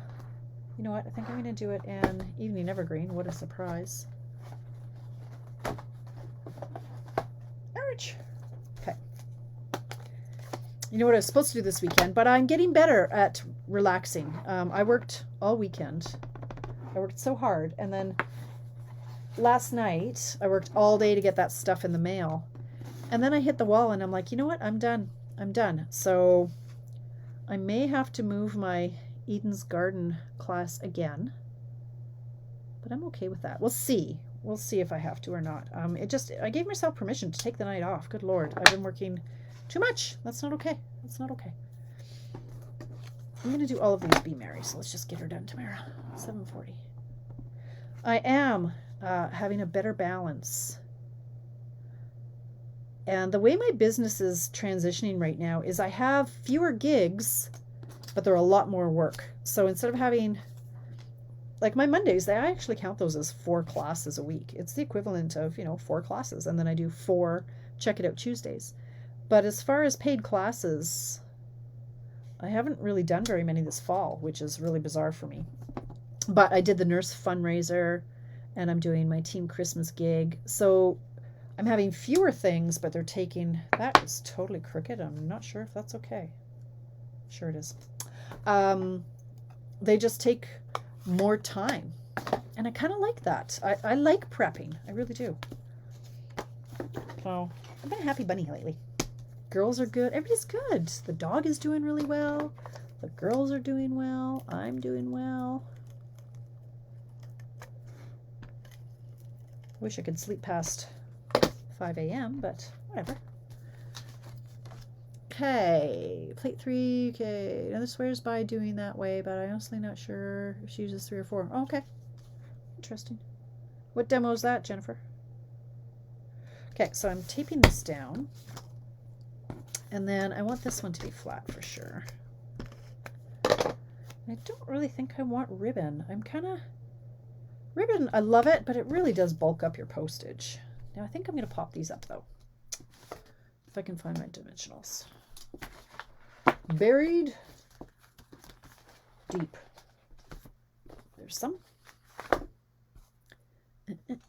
[SPEAKER 1] you know what? I think I'm going to do it in Evening Evergreen. What a surprise. Ouch. Okay. You know what I was supposed to do this weekend, but I'm getting better at relaxing. I worked all weekend. I worked so hard, and then last night I worked all day to get that stuff in the mail, and then I hit the wall, and I'm like, you know what? I'm done. I'm done. So I may have to move my Eden's Garden class again, but I'm okay with that. We'll see. We'll see if I have to or not. I gave myself permission to take the night off. Good Lord. I've been working too much. That's not okay. That's not okay. I'm going to do all of these Be Merry, so let's just get her done, Tamara. 7:40. I am having a better balance. And the way my business is transitioning right now is I have fewer gigs, but they're a lot more work. So instead of having, like my Mondays, I actually count those as 4 classes a week. It's the equivalent of, 4 classes. And then I do 4 Check It Out Tuesdays. But as far as paid classes, I haven't really done very many this fall, which is really bizarre for me. But I did the nurse fundraiser, and I'm doing my team Christmas gig. So I'm having fewer things, but they're taking, that is totally crooked. I'm not sure if that's okay. Sure it is. They just take more time. And I kind of like that. I like prepping. I really do. So I've been a happy bunny lately. Girls are good. Everybody's good. The dog is doing really well. The girls are doing well. I'm doing well. Wish I could sleep past 5 a.m., but whatever. Okay, plate 3. Okay, another swears by doing that way, but I'm honestly not sure if she uses 3 or 4. Oh, okay, interesting. What demo is that, Jennifer? Okay, so I'm taping this down. And then I want this one to be flat for sure. I don't really think I want ribbon. Ribbon, I love it, but it really does bulk up your postage. Now I think I'm going to pop these up though, if I can find my dimensionals. Buried deep. There's some.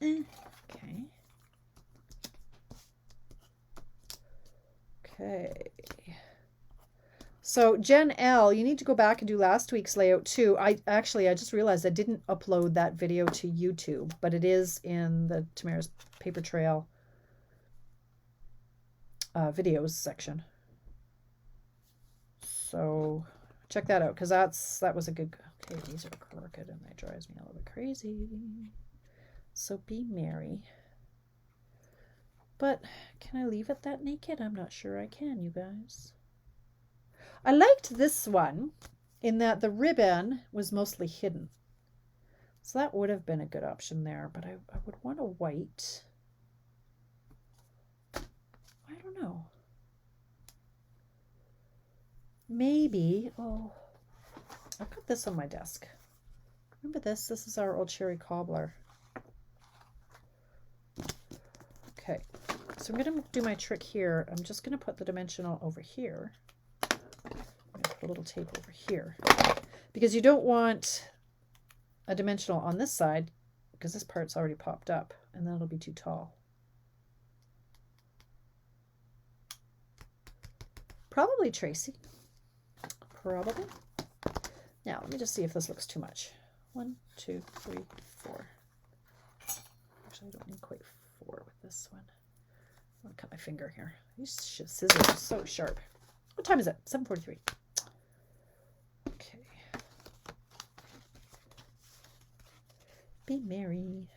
[SPEAKER 1] Okay. Okay. So Jen L, you need to go back and do last week's layout too. I just realized I didn't upload that video to YouTube, but it is in the Tamara's Paper Trail videos section. So check that out, because that was a good. Okay, these are crooked and that drives me a little bit crazy. So Be Merry. But can I leave it that naked? I'm not sure I can, you guys. I liked this one in that the ribbon was mostly hidden. So that would have been a good option there, but I would want a white. I don't know. Maybe, oh, I've got this on my desk. Remember this? This is our old cherry cobbler. Okay, so I'm going to do my trick here. I'm just going to put the dimensional over here. I'm going to put a little tape over here, because you don't want a dimensional on this side, because this part's already popped up, and then it'll be too tall. Probably Tracy. Probably. Now, let me just see if this looks too much. 1, 2, 3, 4. Actually, I don't need quite 4 with this one. I'm going to cut my finger here. These scissors are so sharp. What time is it? 7:43. Okay. Be Merry.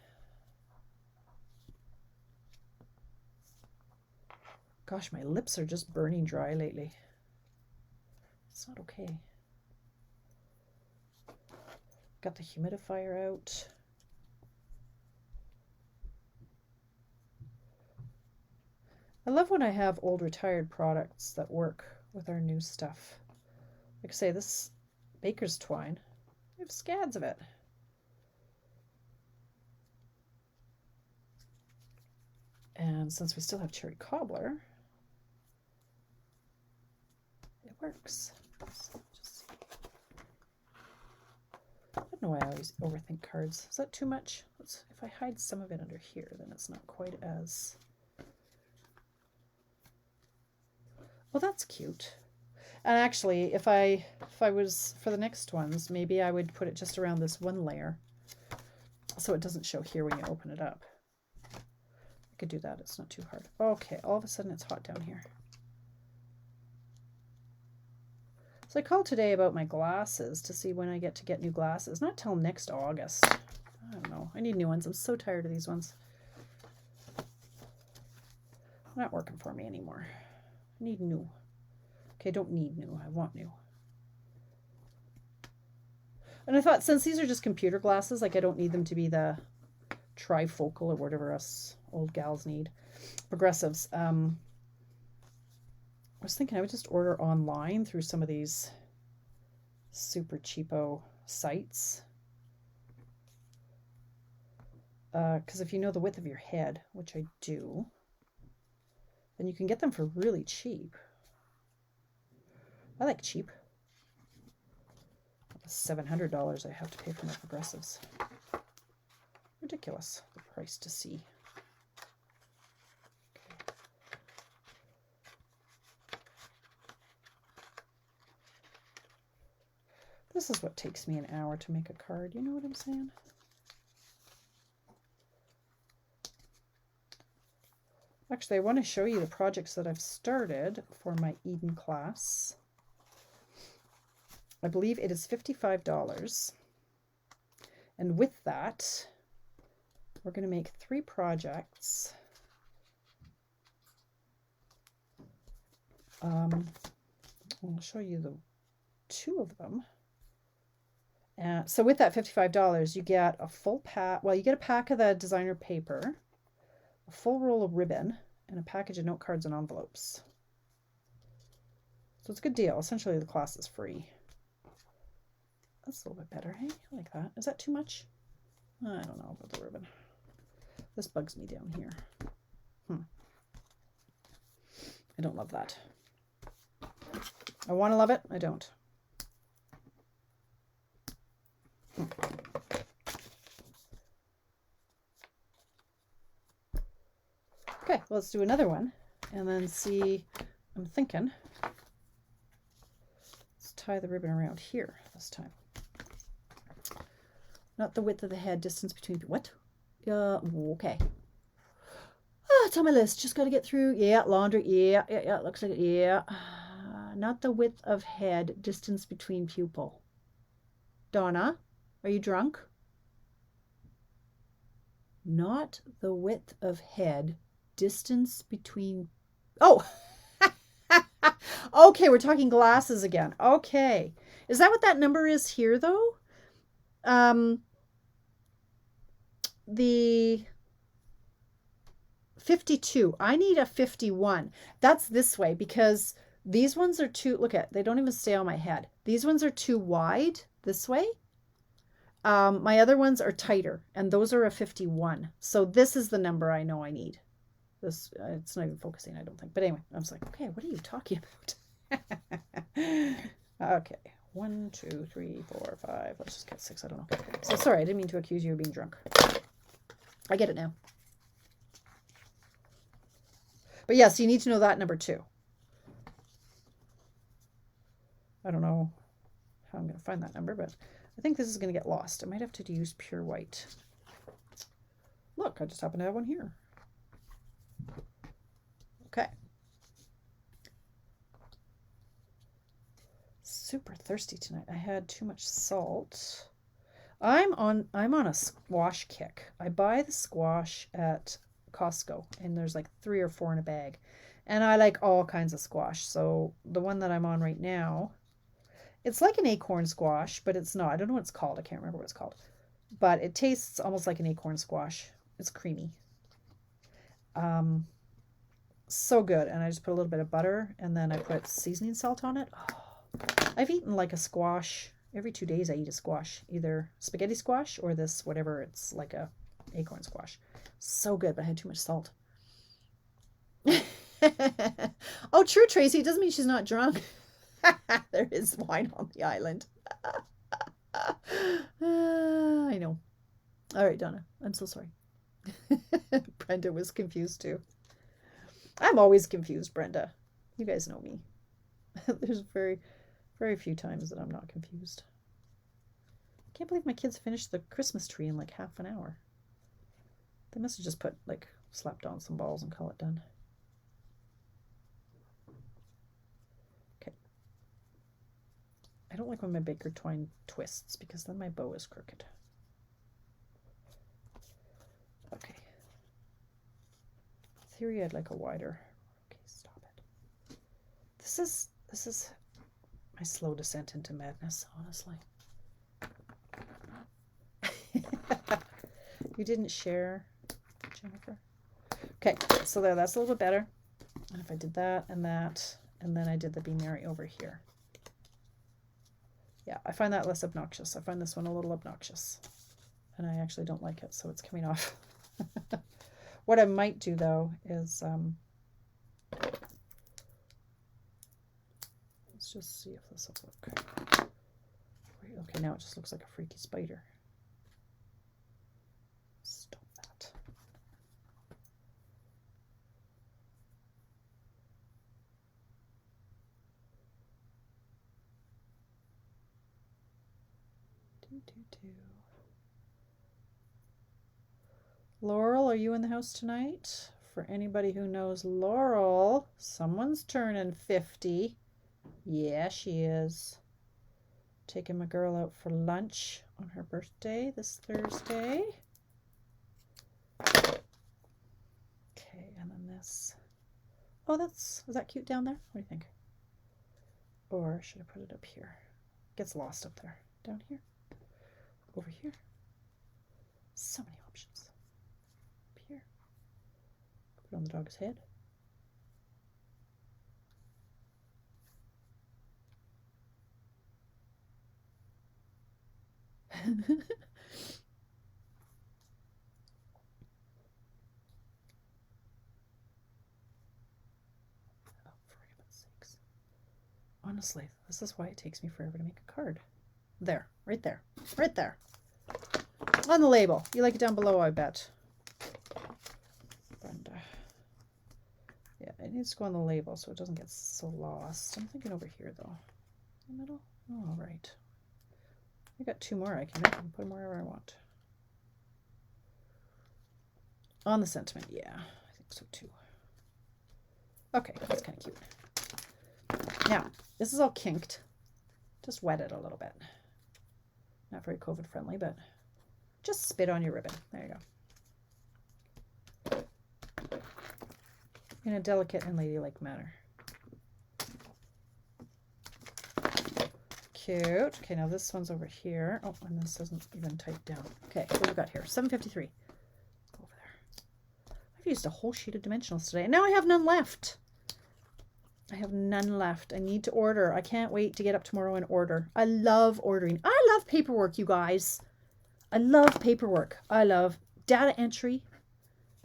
[SPEAKER 1] Gosh, my lips are just burning dry lately. It's not okay. Got the humidifier out. I love when I have old retired products that work with our new stuff. Like I say, this baker's twine, we have scads of it. And since we still have cherry cobbler, it works. So just, I don't know why I always overthink cards. Is that too much? If I hide some of it under here, then it's not quite as... Well, that's cute. And actually, if I was for the next ones, maybe I would put it just around this one layer so it doesn't show here when you open it up. I could do that. It's not too hard. Okay, all of a sudden it's hot down here. So I called today about my glasses to see when I get to get new glasses. Not till next August. I don't know. I need new ones. I'm so tired of these ones. Not working for me anymore. I need new. Okay, I don't need new. I want new. And I thought, since these are just computer glasses, like I don't need them to be the trifocal or whatever us old gals need. Progressives. I was thinking I would just order online through some of these super cheapo sites. Because if you know the width of your head, which I do, then you can get them for really cheap. I like cheap. $700 I have to pay for my progressives. Ridiculous, the price to see. Okay. This is what takes me an hour to make a card. You know what I'm saying? Actually, I want to show you the projects that I've started for my Eden class. I believe it is $55. And with that, we're going to make 3 projects. I'll show you the 2 of them. So with that $55, you get a full pack. Well, you get a pack of the designer paper, a full roll of ribbon, and a package of note cards and envelopes. So it's a good deal. Essentially, the class is free. That's a little bit better, hey? I like that. Is that too much? I don't know about the ribbon. This bugs me down here. I don't love that. I want to love it. I don't. Okay, well, let's do another one and then see. I'm thinking. Let's tie the ribbon around here this time. Not the width of the head, distance between... What? Okay. Oh, it's on my list. Just got to get through. Yeah, laundry. Yeah, looks like it. Yeah. Not the width of head, distance between pupil. Donna, are you drunk? Not the width of head, distance between... Oh! Okay, we're talking glasses again. Okay. Is that what that number is here, though? The 52. I need a 51. That's this way because these ones are too, look at, they don't even stay on my head. These ones are too wide this way. My other ones are tighter and those are a 51. So this is the number I know I need. This, it's not even focusing, I don't think. But anyway, I was like, okay, what are you talking about? Okay. 1, 2, 3, 4, 5. Let's just get 6. I don't know. So sorry, I didn't mean to accuse you of being drunk. I get it now. But yes, you need to know that number too. I don't know how I'm going to find that number, but I think this is going to get lost. I might have to use pure white. Look, I just happen to have one here. Okay. Super thirsty tonight. I had too much salt. I'm on a squash kick. I buy the squash at Costco and there's like 3 or 4 in a bag. And I like all kinds of squash. So the one that I'm on right now, it's like an acorn squash, but it's not. I don't know what it's called. I can't remember what it's called. But it tastes almost like an acorn squash. It's creamy. So good. And I just put a little bit of butter and then I put seasoning salt on it. Oh, I've eaten like a squash. Every 2 days I eat a squash, either spaghetti squash or this, whatever, it's like a acorn squash. So good, but I had too much salt. Oh, true, Tracy. It doesn't mean she's not drunk. There is wine on the island. I know. All right, Donna. I'm so sorry. Brenda was confused too. I'm always confused, Brenda. You guys know me. There's very, very few times that I'm not confused. I can't believe my kids finished the Christmas tree in like half an hour. They must have just put, like, slapped on some balls and call it done. Okay. I don't like when my baker twine twists because then my bow is crooked. Okay. In theory, I'd like a wider. Okay, stop it. This is my slow descent into madness, honestly. You didn't share, Jennifer? Okay, so there, that's a little bit better. And if I did that, and then I did the Be Merry over here. Yeah, I find that less obnoxious. I find this one a little obnoxious. And I actually don't like it, so it's coming off. What I might do, though, is... let's just see if this will work. Okay, now it just looks like a freaky spider. Stop that. Laurel, are you in the house tonight? For anybody who knows Laurel, someone's turning 50. Yeah, she is. Taking my girl out for lunch on her birthday this Thursday. Okay, and then this. Oh, is that cute down there? What do you think? Or should I put it up here? Gets lost up there. Down here? Over here? So many options. Up here. Put it on the dog's head. Honestly, this is why it takes me forever to make a card. There, right there, right there. On the label. You like it down below, I bet. Brenda. Yeah, it needs to go on the label so it doesn't get so lost. I'm thinking over here, though. In the middle? Oh, all right. I got 2 more. I can put them wherever I want. On the sentiment, yeah. I think so, too. Okay, that's kind of cute. Now, this is all kinked. Just wet it a little bit. Not very COVID friendly, but just spit on your ribbon. There you go. In a delicate and ladylike manner. Cute. Okay, now this one's over here. Oh, and this isn't even typed down. Okay, what do we got here? 753. Over there. I've used a whole sheet of dimensionals today, and now I have none left. I have none left. I need to order. I can't wait to get up tomorrow and order. I love ordering. I love paperwork, you guys. I love paperwork. I love data entry.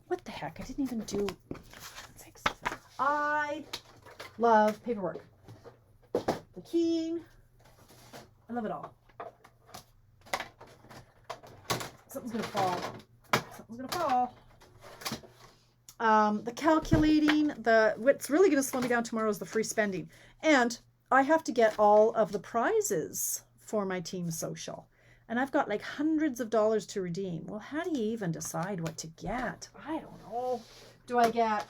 [SPEAKER 1] What the heck? I didn't even do... I love paperwork. The keying. I love it all. Something's going to fall. Something's going to fall. The calculating, what's really going to slow me down tomorrow is the free spending. And I have to get all of the prizes for my team social. And I've got like hundreds of dollars to redeem. Well, how do you even decide what to get? I don't know. Do I get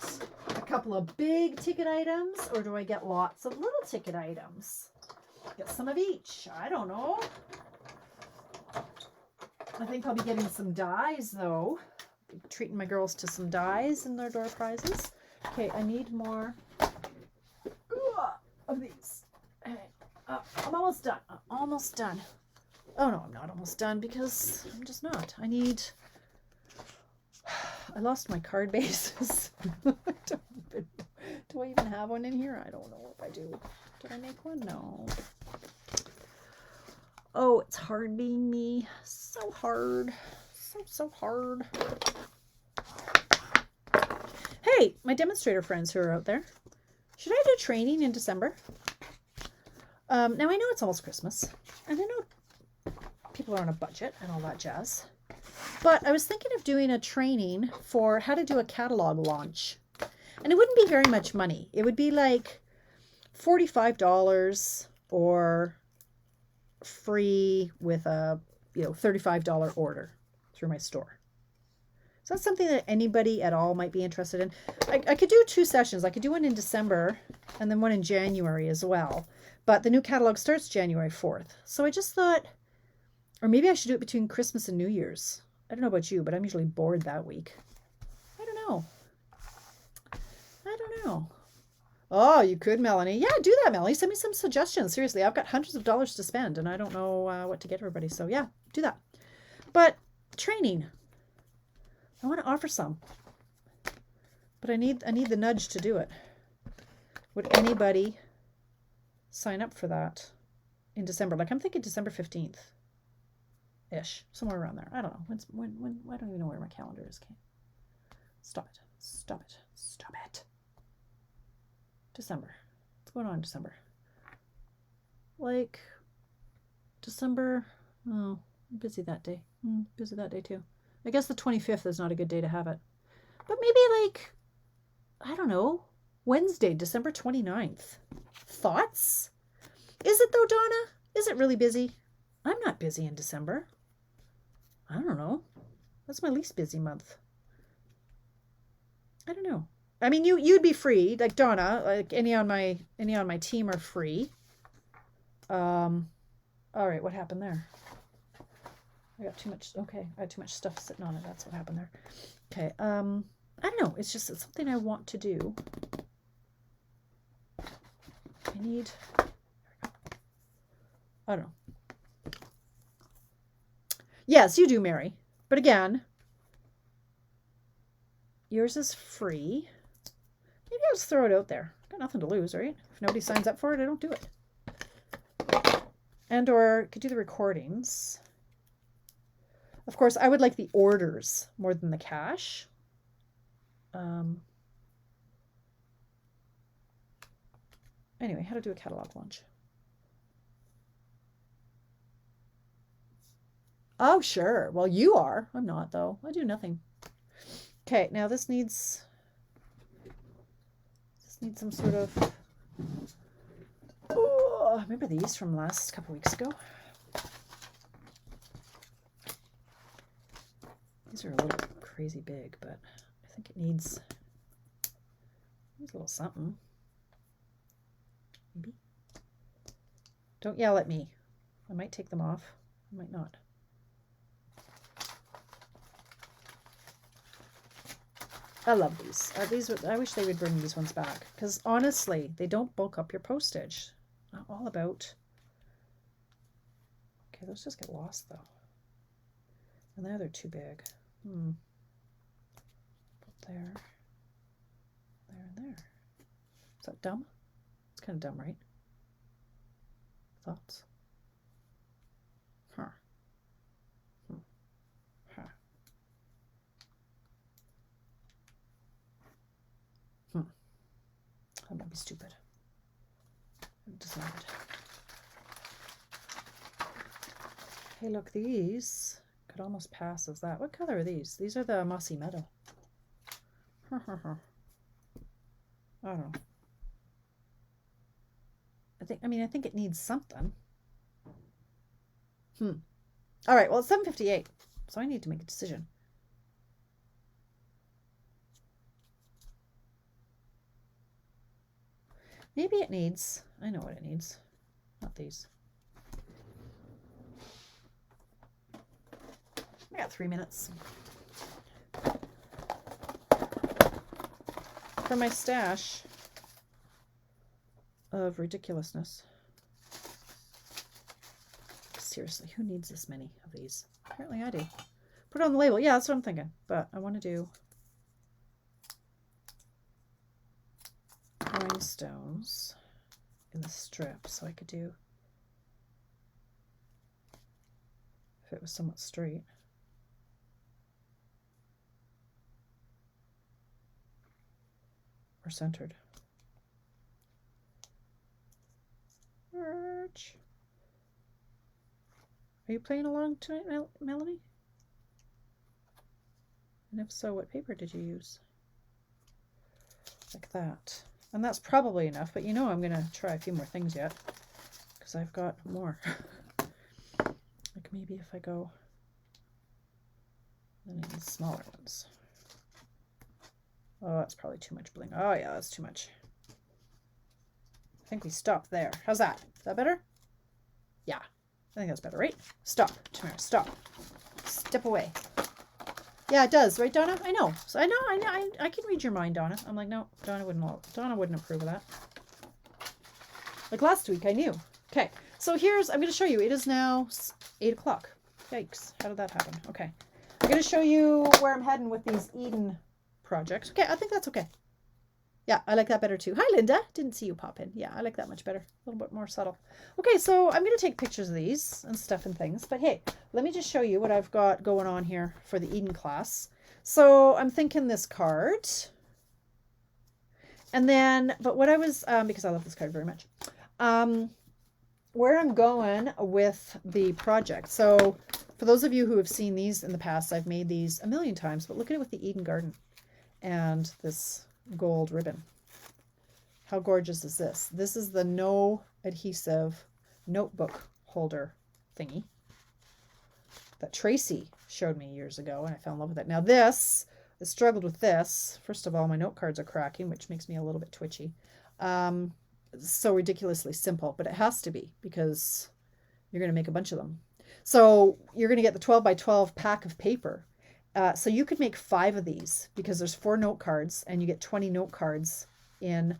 [SPEAKER 1] a couple of big ticket items or do I get lots of little ticket items? Get some of each. I don't know. I think I'll be getting some dies though. Treating my girls to some dies in their door prizes. Okay, I need more of these. Okay, I'm almost done. I'm almost done. Oh no, I'm not almost done because I'm just not. I lost my card bases. I don't even know. Do I even have one in here? I don't know if I do. Did I make one? No. Oh, it's hard being me. So hard. So hard. Hey, my demonstrator friends who are out there. Should I do training in December? Now, I know it's almost Christmas. And I know people are on a budget and all that jazz. But I was thinking of doing a training for how to do a catalog launch. And it wouldn't be very much money. It would be like $45 or free with a $35 order through my store. So that's something that anybody at all might be interested in. I could do 2 sessions. I could do one in December and then one in January as well. But the new catalog starts January 4th. So I just thought, or maybe I should do it between Christmas and New Year's. I don't know about you, but I'm usually bored that week. I don't know. Oh, you could, Melanie. Yeah, do that, Melanie. Send me some suggestions. Seriously, I've got hundreds of dollars to spend, and I don't know what to get everybody. So yeah, do that. But training, I want to offer some, but I need the nudge to do it. Would anybody sign up for that in December? Like I'm thinking December 15th ish, somewhere around there. I don't know. When I don't even know where my calendar is. Okay. Stop it. December. What's going on in December? Like December. Oh, I'm busy that day. Busy that day too. I guess the 25th is not a good day to have it. But maybe like, I don't know, Wednesday, December 29th. Thoughts? Is it though, Donna? Is it really busy? I'm not busy in December. I don't know. That's my least busy month. I don't know. I mean, you'd be free, like Donna, like any on my team are free. All right, what happened there? I got too much. Okay, I had too much stuff sitting on it. That's what happened there. Okay. I don't know. It's something I want to do. I don't know. Yes, you do, Mary. But again, yours is free. Maybe I'll just throw it out there. Got nothing to lose, right? If nobody signs up for it, I don't do it. And or could do the recordings. Of course, I would like the orders more than the cash. Anyway, how to do a catalog launch. Oh, sure. Well, you are. I'm not, though. I do nothing. Okay, now this needs some sort of... Oh, remember these from last couple weeks ago? These are a little crazy big, but I think it needs a little something. Maybe. Don't yell at me. I might take them off. I might not. I love these. I wish they would bring these ones back because honestly, they don't bulk up your postage. Not all about. Okay, those just get lost though. And now they're too big. Put there, and there. Is that dumb? It's kind of dumb, right? Thoughts? Huh. Huh. That might be stupid. I've decided. Hey, look, these could almost pass as that. What color are these? These are the mossy meadow. I don't know. I think it needs something. All right, well, it's 7:58, so I need to make a decision. Maybe it needs, I know what it needs. Not these. I got 3 minutes. For my stash of ridiculousness. Seriously, who needs this many of these? Apparently I do. Put it on the label. Yeah, that's what I'm thinking. But I want to do... stones in the strip, so I could do, if it was somewhat straight. Or centered. Are you playing along tonight, Melanie? And if so, what paper did you use? Like that. And that's probably enough, but you know I'm going to try a few more things yet, because I've got more. Like maybe if I go, then I need smaller ones. Oh, that's probably too much bling. Oh yeah, that's too much. I think we stop there. How's that? Is that better? Yeah, I think that's better, right? Stop, Tamara, stop. Step away. Yeah, it does, right, Donna? I know. So I can read your mind, Donna. I'm like, no, Donna wouldn't approve of that. Like last week, I knew. Okay, so I'm going to show you. It is now 8 o'clock. Yikes, how did that happen? Okay, I'm going to show you where I'm heading with these Eden projects. Okay, I think that's okay. Yeah, I like that better too. Hi, Linda. Didn't see you pop in. Yeah, I like that much better. A little bit more subtle. Okay, so I'm going to take pictures of these and stuff and things. But hey, let me just show you what I've got going on here for the Eden class. So I'm thinking this card. And then, but what I was, because I love this card very much, where I'm going with the project. So for those of you who have seen these in the past, I've made these a million times, but look at it with the Eden Garden and this gold ribbon. How gorgeous is this? This is the no adhesive notebook holder thingy that Tracy showed me years ago, and I fell in love with it. Now this, I struggled with this. First of all, my note cards are cracking, which makes me a little bit twitchy. It's so ridiculously simple, but it has to be because you're going to make a bunch of them. So you're going to get the 12 by 12 pack of paper. So you could make 5 of these because there's 4 note cards and you get 20 note cards in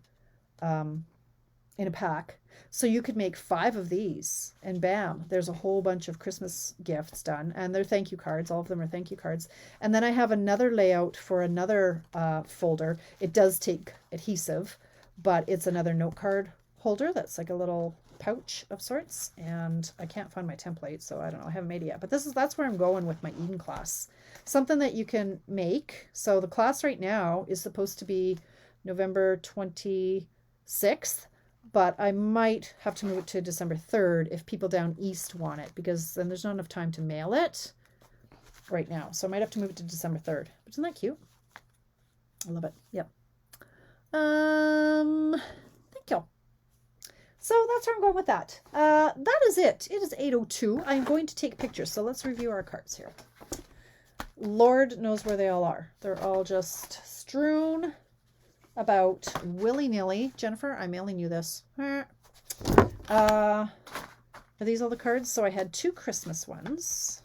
[SPEAKER 1] a pack. So you could make 5 of these and bam, there's a whole bunch of Christmas gifts done, and they're thank you cards. All of them are thank you cards. And then I have another layout for another folder. It does take adhesive, but it's another note card holder that's like a little pouch of sorts, and I can't find my template, so I don't know, I haven't made it yet, but that's where I'm going with my Eden class. Something that you can make. So the class right now is supposed to be November 26th, but I might have to move it to December 3rd if people down east want it, because then there's not enough time to mail it right now, so I might have to move it to December 3rd. But isn't that cute? I love it. Yep. Thank you. So that's where I'm going with that. That is it. It is 8:02. I'm going to take pictures. So let's review our cards here. Lord knows where they all are. They're all just strewn about willy-nilly. Jennifer, I'm mailing you this. Are these all the cards? So I had 2 Christmas ones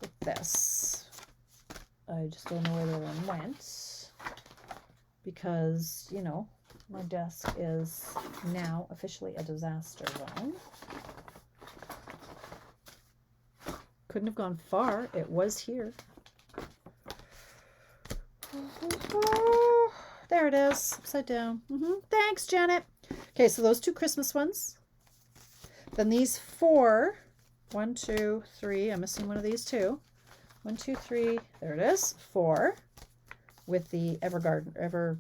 [SPEAKER 1] with this. I just don't know where the other one went because, you know, my desk is now officially a disaster zone. Couldn't have gone far. It was here. There it is, upside down. Thanks, Janet. Okay, so those 2 Christmas ones. Then these 4. 1, 2, 3. I'm missing one of these too. 1, 2, 3. There it is. 4 with the Ever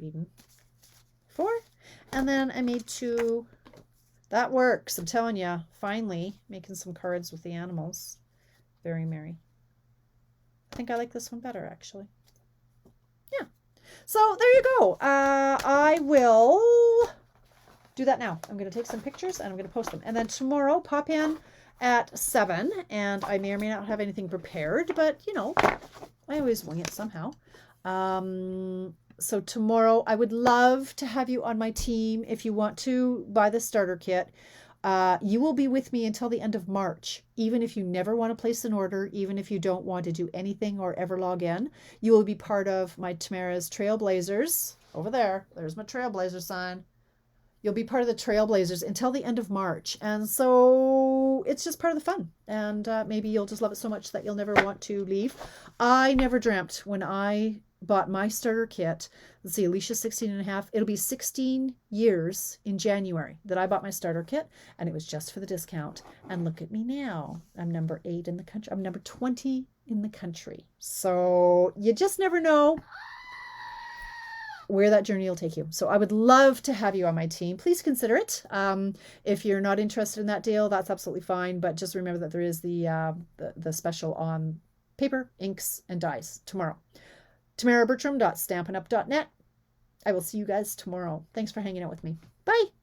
[SPEAKER 1] Eden. 4. And then I made 2. That works. I'm telling you. Finally making some cards with the animals. Very merry. I think I like this one better, actually. Yeah. So there you go. I will do that now. I'm going to take some pictures and I'm going to post them. And then tomorrow, pop in at 7. And I may or may not have anything prepared, but, you know, I always wing it somehow. So tomorrow, I would love to have you on my team. If you want to buy the starter kit, you will be with me until the end of March. Even if you never want to place an order, even if you don't want to do anything or ever log in, you will be part of my Tamara's Trailblazers. Over there, there's my Trailblazer sign. You'll be part of the Trailblazers until the end of March. And so it's just part of the fun. And maybe you'll just love it so much that you'll never want to leave. I never dreamt when I bought my starter kit. Let's see, Alicia's 16 and a half. It'll be 16 years in January that I bought my starter kit, and it was just for the discount. And look at me now. I'm number 8 in the country. I'm number 20 in the country. So you just never know where that journey will take you. So I would love to have you on my team. Please consider it. If you're not interested in that deal, that's absolutely fine. But just remember that there is the special on paper, inks, and dies tomorrow. TamaraBertram.stampinup.net. I will see you guys tomorrow. Thanks for hanging out with me. Bye.